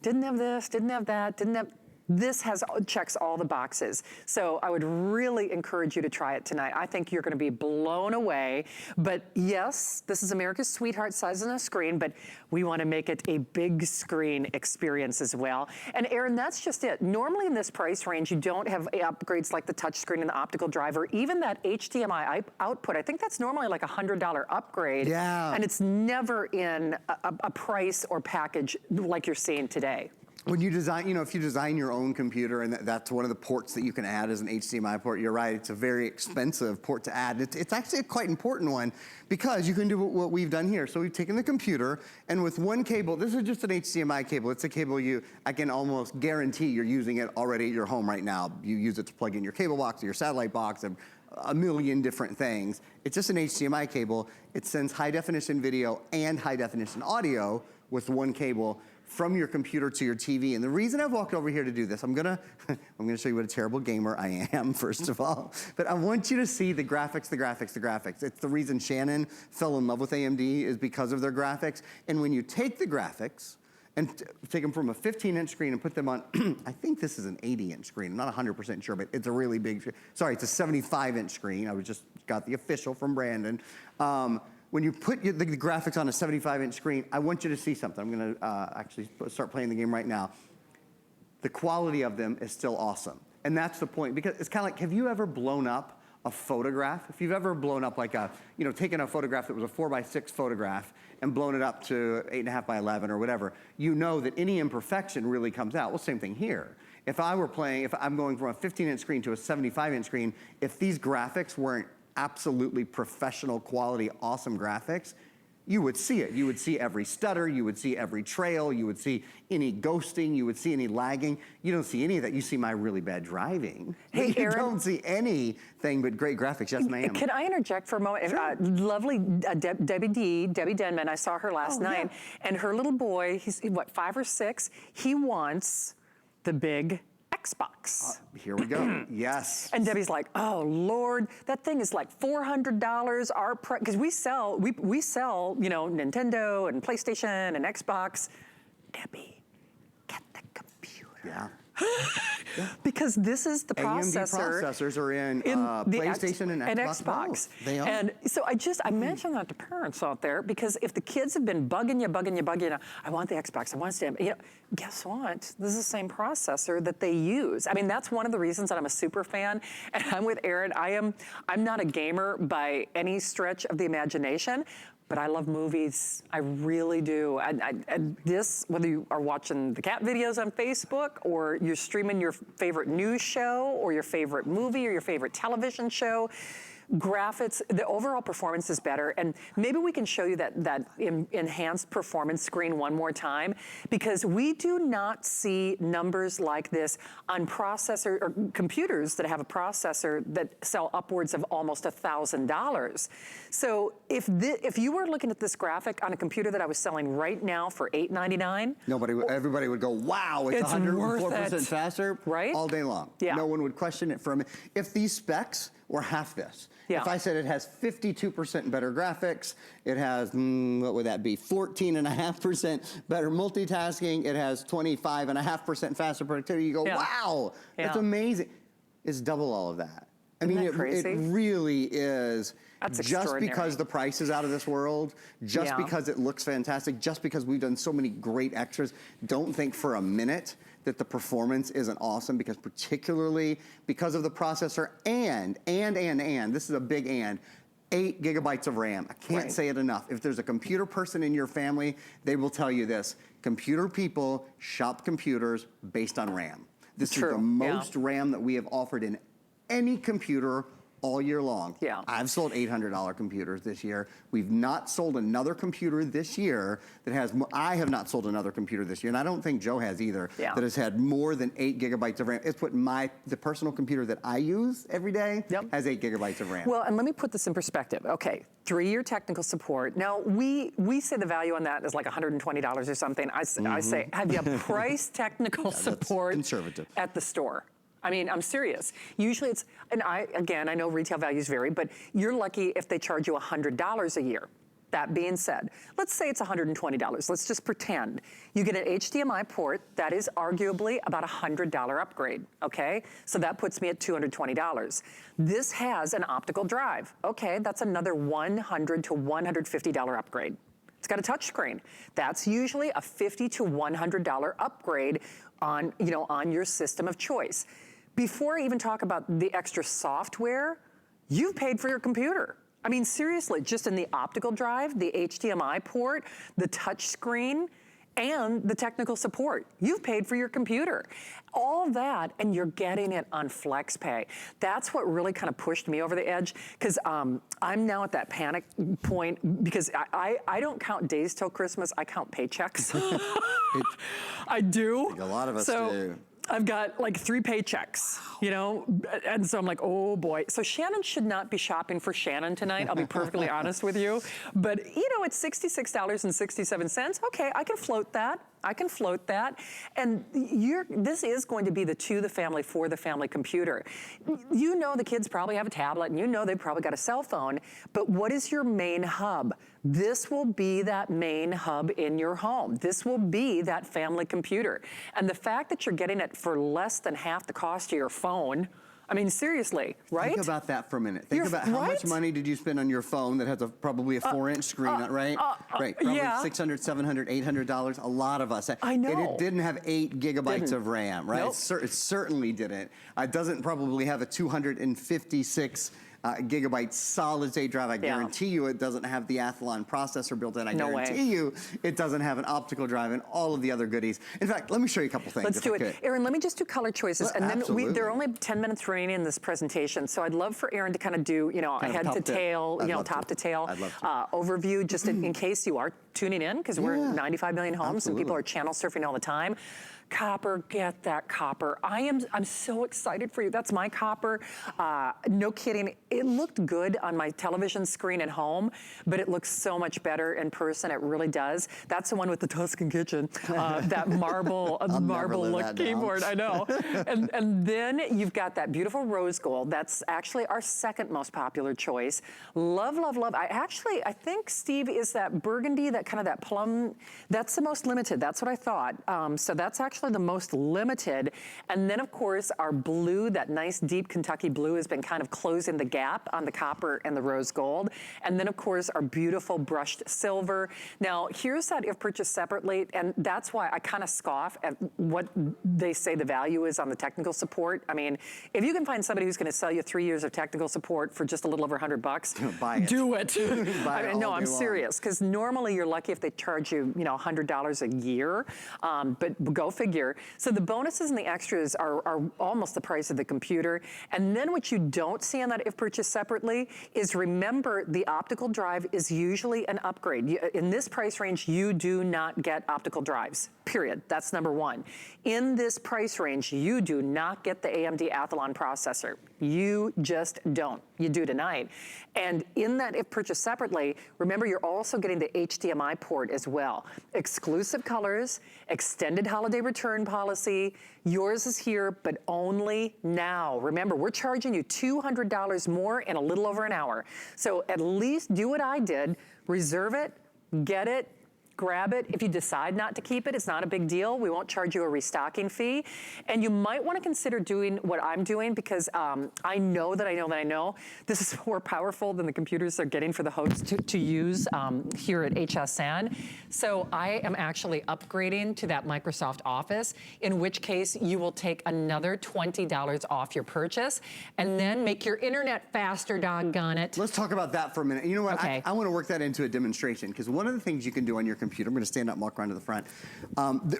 Didn't have this, didn't have that, didn't have, this checks all the boxes. So I would really encourage you to try it tonight. I think you're gonna be blown away. But yes, this is America's sweetheart size on a screen, but we wanna make it a big screen experience as well. And Aaron, that's just it. Normally in this price range, you don't have upgrades like the touchscreen and the optical drive, or even that HDMI output. I think that's normally like a $100 upgrade. Yeah. And it's never in a price or package like you're seeing today. When you design, you know, if you design your own computer, and that's one of the ports that you can add as an HDMI port, you're right, it's a very expensive port to add. It's actually a quite important one, because you can do what we've done here. So we've taken the computer, and with one cable, this is just an HDMI cable. It's a cable I can almost guarantee you're using it already at your home right now. You use it to plug in your cable box or your satellite box, and a million different things. It's just an HDMI cable. It sends high definition video and high definition audio with one cable from your computer to your TV. And the reason I've walked over here to do this, I'm gonna show you what a terrible gamer I am, first of all. But I want you to see the graphics, the graphics, the graphics. It's the reason Shannon fell in love with AMD, is because of their graphics. And when you take the graphics and take them from a 15-inch screen and put them on, I think this is an 80-inch screen. I'm not 100% sure, but it's a really big, sorry, it's a 75-inch screen. I just got the official from Brandon. When you put the graphics on a 75-inch screen, I want you to see something. I'm gonna actually start playing the game right now. The quality of them is still awesome. And that's the point, because it's kind of like, have you ever blown up a photograph? If you've ever blown up like taken a photograph that was a 4x6 photograph and blown it up to 8.5 by 11 or whatever, you know that any imperfection really comes out. Well, same thing here. If I'm going from a 15-inch screen to a 75-inch screen, if these graphics weren't absolutely professional quality, awesome graphics, you would see it. You would see every stutter, you would see every trail, you would see any ghosting, you would see any lagging. You don't see any of that. You see my really bad driving. Hey, you Aaron, don't see anything but great graphics. Yes, ma'am. Can I interject for a moment? Sure. Lovely Debbie Denman, I saw her last night, and her little boy, he's what, 5 or 6, he wants the big Xbox. Here we go. Yes. And Debbie's like, oh Lord, that thing is like $400. Because we sell, Nintendo and PlayStation and Xbox. Debbie, get the computer. Yeah. Because this is the AMD processor. processors are in PlayStation and Xbox. Both. They are. And so I mentioned that to parents out there, because if the kids have been bugging you, I want the Xbox, I want to, guess what? This is the same processor that they use. I mean, that's one of the reasons that I'm a super fan. And I'm with Aaron. I'm not a gamer by any stretch of the imagination, but I love movies. I really do. And this, whether you are watching the cat videos on Facebook, or you're streaming your favorite news show, or your favorite movie, or your favorite television show, graphics, the overall performance is better. And maybe we can show you that enhanced performance screen one more time, because we do not see numbers like this on processor or computers that have a processor that sell upwards of almost $1,000. So if you were looking at this graphic on a computer that I was selling right now for $899, everybody would go, wow, it's 104% faster, right? All day long. Yeah. No one would question it for a minute. If these specs were half this, if I said it has 52% better graphics, it has, what would that be, 14.5% better multitasking, it has 25.5% faster productivity, you go, wow, that's amazing. It's double all of that. I mean, it really is. That's just because the price is out of this world, just because it looks fantastic, just because we've done so many great extras, don't think for a minute that the performance isn't awesome, because particularly because of the processor and this is a big 8 gigabytes of RAM. I can't say it enough. If there's a computer person in your family, they will tell you this. Computer people shop computers based on RAM. This is the most RAM that we have offered in any computer all year long. Yeah. I've sold $800 computers this year. We've not sold another computer this year that has, I have not sold another computer this year, and I don't think Joe has either, that has had more than 8 gigabytes of RAM. It's what the personal computer that I use every day has 8 gigabytes of RAM. Well, and let me put this in perspective. Okay, 3-year technical support. Now, we say the value on that is like $120 or something. I say, have you priced technical support conservative at the store? I mean, I'm serious. Usually it's, and I know retail values vary, but you're lucky if they charge you $100 a year. That being said, let's say it's $120. Let's just pretend. You get an HDMI port that is arguably about a $100 upgrade, okay? So that puts me at $220. This has an optical drive. Okay, that's another $100 to $150 upgrade. It's got a touch screen. That's usually a $50 to $100 upgrade on, on your system of choice. Before I even talk about the extra software, you've paid for your computer. I mean, seriously, just in the optical drive, the HDMI port, the touch screen, and the technical support. You've paid for your computer. All that, and you're getting it on FlexPay. That's what really kind of pushed me over the edge, because I'm now at that panic point, because I don't count days till Christmas, I count paychecks. I do. I think a lot of us do. I've got like 3 paychecks, and so I'm like, oh boy. So Shannon should not be shopping for Shannon tonight, I'll be perfectly honest with you. But it's $66.67. Okay, I can float that. And this is going to be the to the family, for the family computer. The kids probably have a tablet, and they've probably got a cell phone, but what is your main hub? This will be that main hub in your home. This will be that family computer. And the fact that you're getting it for less than half the cost of your phone, I mean, seriously, right? Think about that for a minute. Think about how much money did you spend on your phone that has probably a 4-inch screen, right? Right, probably $600, $700, $800, a lot of us. I know. It didn't have 8 gigabytes of RAM, right? Nope. It certainly didn't. It doesn't probably have a 256 gigabyte solid state drive. I guarantee you it doesn't have the Athlon processor built in. I guarantee you it doesn't have an optical drive and all of the other goodies. In fact, let me show you a couple things. Let's do it. Aaron, let me just do color choices. And then there are only 10 minutes remaining in this presentation. So I'd love for Aaron to kind of do, a head to tail, top to tail overview, just in case you are tuning in, because we're 95 million homes and people are channel surfing all the time. Copper, get that copper. I'm so excited for you. That's my copper. No kidding. It looked good on my television screen at home, but it looks so much better in person. It really does. That's the one with the Tuscan kitchen, that marble look keyboard. I know. and then you've got that beautiful rose gold. That's actually our second most popular choice. Love, love, love. I think, Steve, is that burgundy, that kind of that plum. That's the most limited. That's what I thought. So that's actually the most limited. And then of course our blue, that nice deep Kentucky blue, has been kind of closing the gap on the copper and the rose gold. And then of course our beautiful brushed silver. Now here's that if purchased separately, and that's why I kind of scoff at what they say the value is on the technical support. I mean, if you can find somebody who's going to sell you 3 years of technical support for just a little over $100, buy it. Do it. No, I'm long. serious, because normally you're lucky if they charge you, $100 a year, but go figure. So the bonuses and the extras are almost the price of the computer. And then what you don't see on that if purchased separately is, remember, the optical drive is usually an upgrade. In this price range, you do not get optical drives, period. That's number one. In this price range, you do not get the AMD Athlon processor. You just don't. You do tonight. And in that if purchased separately, remember, you're also getting the HDMI port as well. Exclusive colors, extended holiday return policy. Yours is here, but only now. Remember, we're charging you $200 more in a little over an hour. So at least do what I did, reserve it, get it, grab it. If you decide not to keep it, it's not a big deal. We won't charge you a restocking fee. And you might want to consider doing what I'm doing, because I know this is more powerful than the computers they're getting for the hosts to use here at HSN. So I am actually upgrading to that Microsoft Office, in which case you will take another $20 off your purchase, and then make your internet faster, doggone it. Let's talk about that for a minute. You know what? Okay. I want to work that into a demonstration, because one of the things you can do on your computer computer. I'm gonna stand up and walk around to the front.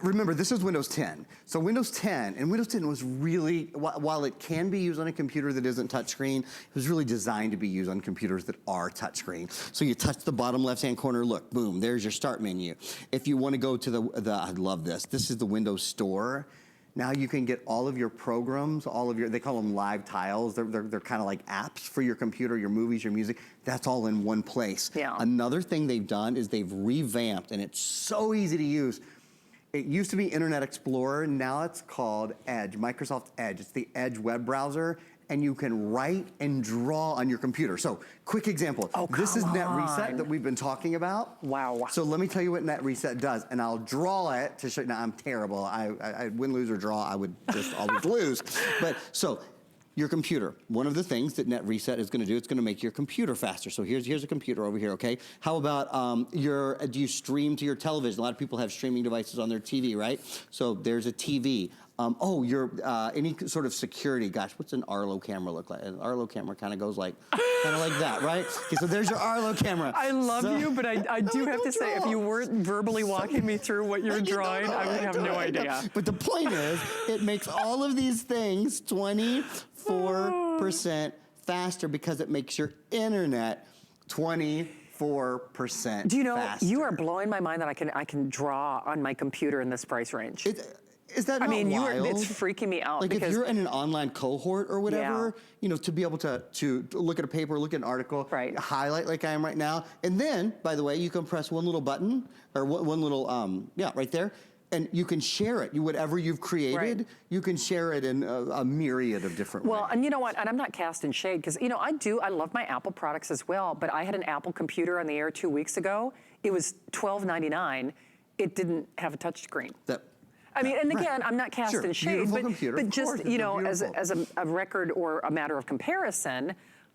Remember, this is Windows 10. So Windows 10, and Windows 10 was really, while it can be used on a computer that isn't touchscreen, it was really designed to be used on computers that are touchscreen. So you touch the bottom left-hand corner, look, boom, there's your start menu. If you wanna go to I love this. This is the Windows Store. Now you can get all of your programs, they call them live tiles. They're kind of like apps for your computer, your movies, your music. That's all in one place. Yeah. Another thing they've done is they've revamped, and it's so easy to use. It used to be Internet Explorer, now it's called Edge, Microsoft Edge. It's the Edge web browser, and you can write and draw on your computer. So, quick example. Oh, this is come Net on. Reset that we've been talking about. Wow. So let me tell you what Net Reset does, and I'll draw it to show. Now I'm terrible. I win, lose, or draw. I would just always lose. But so your computer. One of the things that Net Reset is going to do, it's going to make your computer faster. So here's a computer over here. Okay. How about do you stream to your television? A lot of people have streaming devices on their TV, right? So there's a TV. Any sort of security. Gosh, what's an Arlo camera look like? An Arlo camera kind of goes like that, right? Okay, so there's your Arlo camera. I love you, but I do have to say, if you weren't verbally walking me through what you're drawing, I would have no idea. But the point is, it makes all of these things 24% faster because it makes your internet 24% Do you know, faster. you are blowing my mind that I can draw on my computer in this price range. Is that not wild? It's freaking me out. Like because if you're in an online cohort or whatever, Yeah. To be able to look at a paper, look at an article, Right. highlight like I am right now, and then, by the way, you can press one little button, or one little, right there, and you can share it. Whatever you've created, Right. you can share it in a myriad of different ways. Well, and you know what, and I'm not casting shade, because, I love my Apple products as well, but I had an Apple computer on the air 2 weeks ago. It was $12.99. It didn't have a touch screen. I mean, and again, I'm not casting shade, Beautiful computer, but of just, course, it's as a record or a matter of comparison,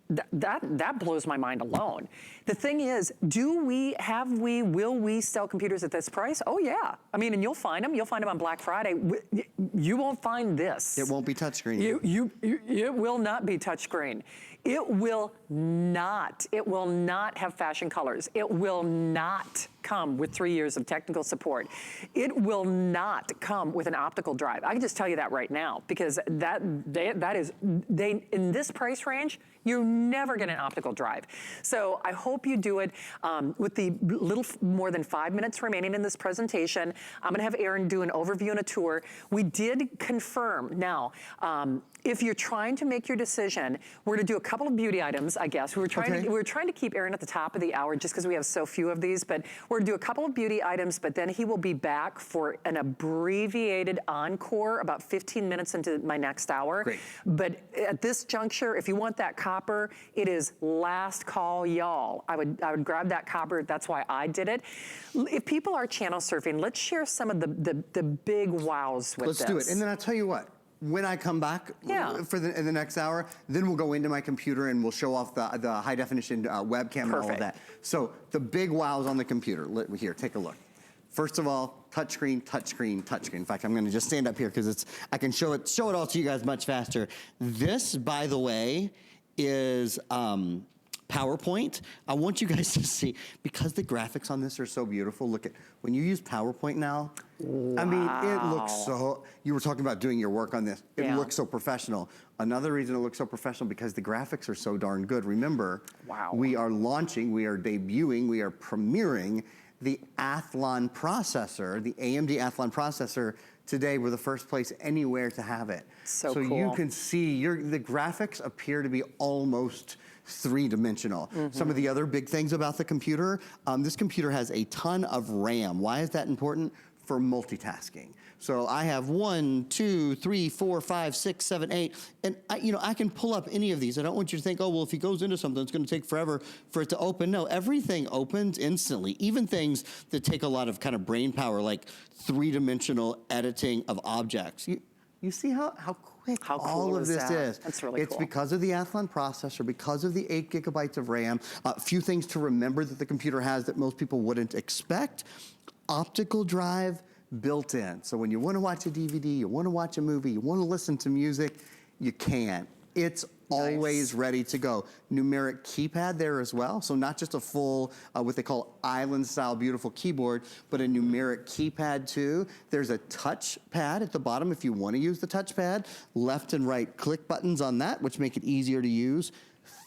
that blows my mind alone. The thing is, will we sell computers at this price? Oh yeah. I mean, and you'll find them on Black Friday. You won't find this. It won't be touchscreen. It will not be touchscreen. It will not have fashion colors. It will not come with 3 years of technical support. It will not come with an optical drive. I can just tell you that right now, because in this price range, you're never get an optical drive. So I hope you do it with the little more than 5 minutes remaining in this presentation. I'm gonna have Aaron do an overview and a tour. We did confirm. Now, if you're trying to make your decision, we're gonna do a couple of beauty items, I guess. We were trying to keep Aaron at the top of the hour just because we have so few of these, but we're gonna do a couple of beauty items, but then he will be back for an abbreviated encore about 15 minutes into my next hour. Great. But at this juncture, if you want that copper, it is last call, y'all. I would grab that copper. That's why I did it. If people are channel surfing, let's share some of the big wows with this. Let's do it. And then I'll tell you what. When I come back in the next hour, then we'll go into my computer and we'll show off the high definition webcam and all of that. So the big wows on the computer. Here, take a look. First of all, touchscreen, touchscreen, touchscreen. In fact, I'm going to just stand up here because I can show it all to you guys much faster. This, by the way, is PowerPoint. I want you guys to see, because the graphics on this are so beautiful. Look at, when you use PowerPoint now, wow. I mean, it looks so, you were talking about doing your work on this. It looks so professional. Another reason it looks so professional, because the graphics are so darn good. Remember, we are launching, we are debuting, we are premiering the Athlon processor, the AMD Athlon processor. Today, we're the first place anywhere to have it. So cool. You can see, the graphics appear to be almost three-dimensional. Some of the other big things about the computer, this computer has a ton of RAM. Why is that important? For multitasking. So I have 1, 2, 3, 4, 5, 6, 7, 8, and I can pull up any of these. I don't want you to think, oh, well, if he goes into something, it's gonna take forever for it to open. No, everything opens instantly. Even things that take a lot of kind of brain power, like three-dimensional editing of objects. You see how quick all of this is. That's really cool. It's because of the Athlon processor, because of the 8 gigabytes of RAM. A few things to remember that the computer has that most people wouldn't expect. Optical drive built in. So when you want to watch a DVD, you want to watch a movie, you want to listen to music, you can. It's always ready to go. Numeric keypad there as well. So not just a full, what they call island style beautiful keyboard, but a numeric keypad too. There's a touch pad at the bottom if you want to use the touchpad. Left and right click buttons on that, which make it easier to use.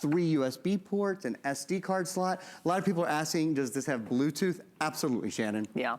3 USB ports, an SD card slot. A lot of people are asking, does this have Bluetooth? Absolutely, Shannon. Yeah.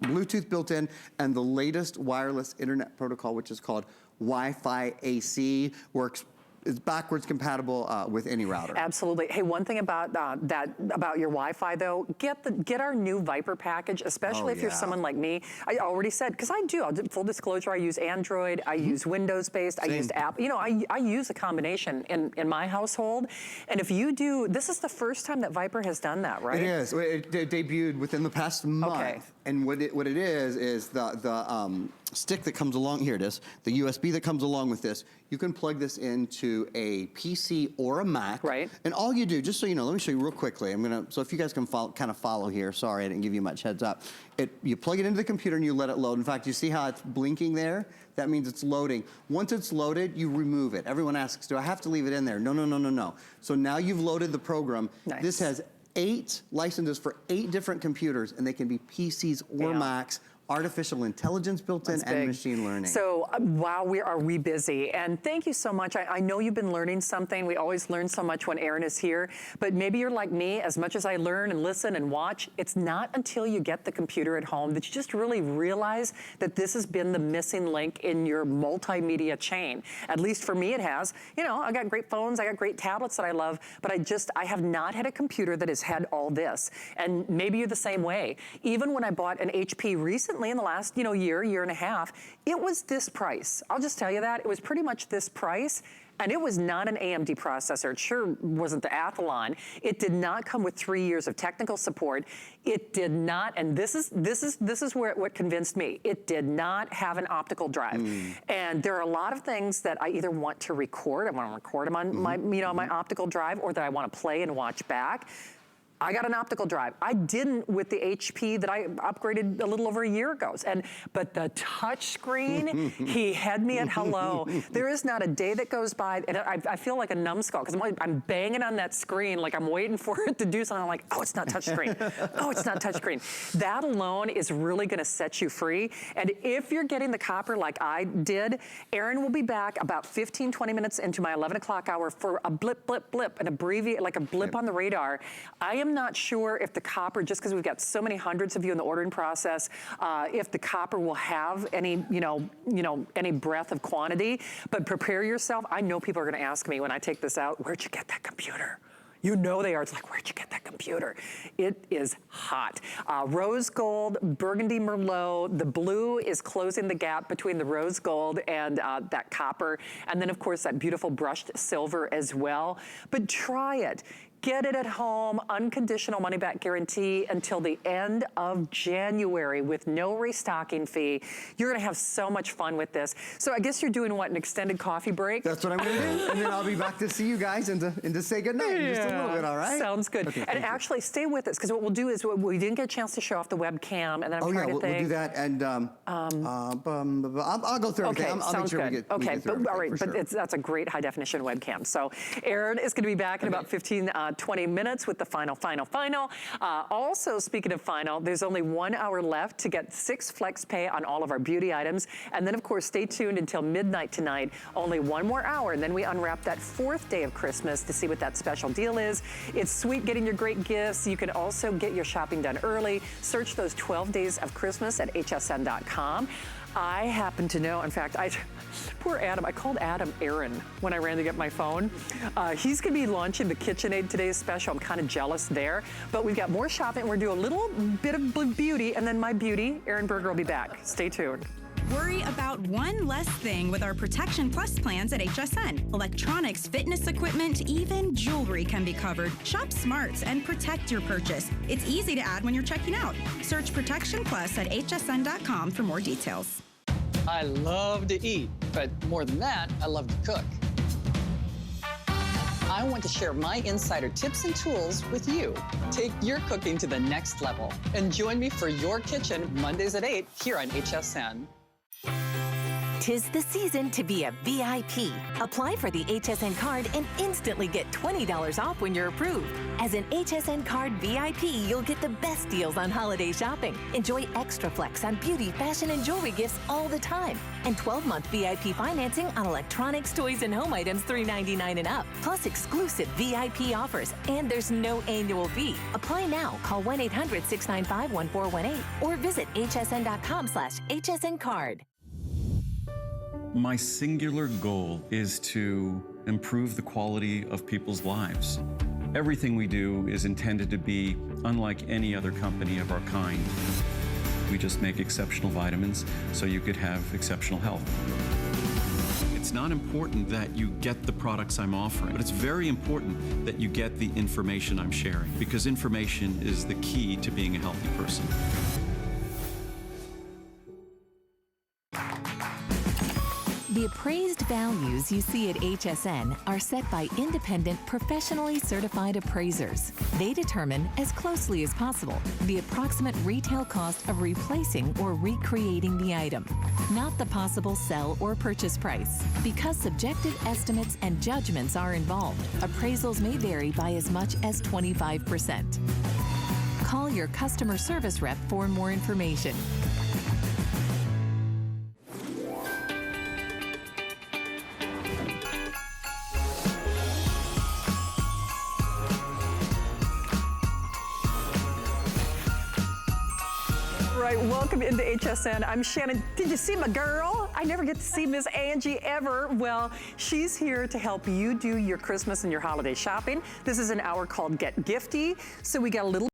Bluetooth built in, and the latest wireless internet protocol, which is called Wi-Fi AC, works. It's backwards compatible with any router. Absolutely. Hey, one thing about about your Wi-Fi though, get our new Vipre package, especially if you're someone like me. I already said, because I do, full disclosure, I use Android, I use Windows-based, I use Apple. You know, I use a combination in my household. And if you do, this is the first time that Vipre has done that, right? It is. It debuted within the past month. Okay. And what it is the stick that comes along, here it is, the USB that comes along with this, you can plug this into a PC or a Mac. Right. And all you do, just so you know, let me show you real quickly. So if you guys can kind of follow here, sorry I didn't give you much heads up. You plug it into the computer and you let it load. In fact, you see how it's blinking there? That means it's loading. Once it's loaded, you remove it. Everyone asks, do I have to leave it in there? No. So now you've loaded the program. Nice. This has 8 licenses for 8 different computers, and they can be PCs or Macs. Artificial intelligence built in and machine learning. So wow, are we busy. And thank you so much. I know you've been learning something. We always learn so much when Erin is here, but maybe you're like me, as much as I learn and listen and watch, it's not until you get the computer at home that you just really realize that this has been the missing link in your multimedia chain. At least for me it has. You know, I got great phones, I got great tablets that I love, but I have not had a computer that has had all this. And maybe you're the same way. Even when I bought an HP recently, in the last, year and a half, it was this price. I'll just tell you that. It was pretty much this price. And it was not an AMD processor. It sure wasn't the Athlon. It did not come with 3 years of technical support. It did not, and this is where what convinced me. It did not have an optical drive. And there are a lot of things that I either want to record. I want to record them on my optical drive, or that I want to play and watch back. I got an optical drive. I didn't with the HP that I upgraded a little over a year ago. But the touch screen, he had me at hello. There is not a day that goes by, and I feel like a numbskull, because I'm banging on that screen like I'm waiting for it to do something. I'm like, oh, it's not touch screen. Oh, it's not touch screen. That alone is really gonna set you free. And if you're getting the copper like I did, Erin will be back about 15, 20 minutes into my 11 o'clock hour for a blip, an abbreviate, like a blip on the radar. I am not sure if the copper, just because we've got so many hundreds of you in the ordering process, if the copper will have any, any breadth of quantity, but prepare yourself. I know people are gonna ask me when I take this out, where'd you get that computer? You know they are. It's like, where'd you get that computer? It is hot. Rose gold, burgundy merlot. The blue is closing the gap between the rose gold and that copper. And then, of course, that beautiful brushed silver as well. But try it. Get it at home, unconditional money-back guarantee until the end of January with no restocking fee. You're gonna have so much fun with this. So I guess you're doing what, an extended coffee break? That's what I'm gonna do. And then I'll be back to see you guys and to say goodnight in just a little bit, all right? Sounds good. Okay, and actually stay with us, because what we'll do is we didn't get a chance to show off the webcam, and then I'm trying to think. We'll do that, and I'll go through everything. I'll make sure we get through all right, but that's a great high-definition webcam. So Erin is gonna be back in about 15, 20 minutes with the final. Also, speaking of final, there's only 1 hour left to get 6 flex pay on all of our beauty items. And then, of course, stay tuned until midnight tonight. Only 1 more hour, and then we unwrap that 4th day of Christmas to see what that special deal is. It's sweet getting your great gifts. You can also get your shopping done early. Search those 12 days of Christmas at hsn.com. I happen to know, in fact, poor Adam, I called Adam Aaron when I ran to get my phone. He's gonna be launching the KitchenAid Today's special. I'm kind of jealous there, but we've got more shopping. We're doing a little bit of beauty, and then my beauty, Erin Berger, will be back. Stay tuned. Worry about one less thing with our Protection Plus plans at HSN. Electronics, fitness equipment, even jewelry can be covered. Shop smarts and protect your purchase. It's easy to add when you're checking out. Search Protection Plus at hsn.com for more details. I love to eat, but more than that, I love to cook. I want to share my insider tips and tools with you. Take your cooking to the next level and join me for Your Kitchen Mondays at 8 here on HSN. 'Tis the season to be a VIP. Apply for the HSN card and instantly get $20 off when you're approved. As an HSN card VIP, you'll get the best deals on holiday shopping. Enjoy extra flex on beauty, fashion, and jewelry gifts all the time. And 12-month VIP financing on electronics, toys, and home items $3.99 and up. Plus exclusive VIP offers. And there's no annual fee. Apply now. Call 1-800-695-1418 or visit hsn.com/HSN card. My singular goal is to improve the quality of people's lives. Everything we do is intended to be unlike any other company of our kind. We just make exceptional vitamins so you could have exceptional health. It's not important that you get the products I'm offering, but it's very important that you get the information I'm sharing, because information is the key to being a healthy person. The appraised values you see at HSN are set by independent, professionally certified appraisers. They determine, as closely as possible, the approximate retail cost of replacing or recreating the item, not the possible sell or purchase price. Because subjective estimates and judgments are involved, appraisals may vary by as much as 25%. Call your customer service rep for more information. Right, welcome into HSN. I'm Shannon. Did you see my girl? I never get to see Miss Angie ever. Well, she's here to help you do your Christmas and your holiday shopping. This is an hour called Get Gifty. So we got a little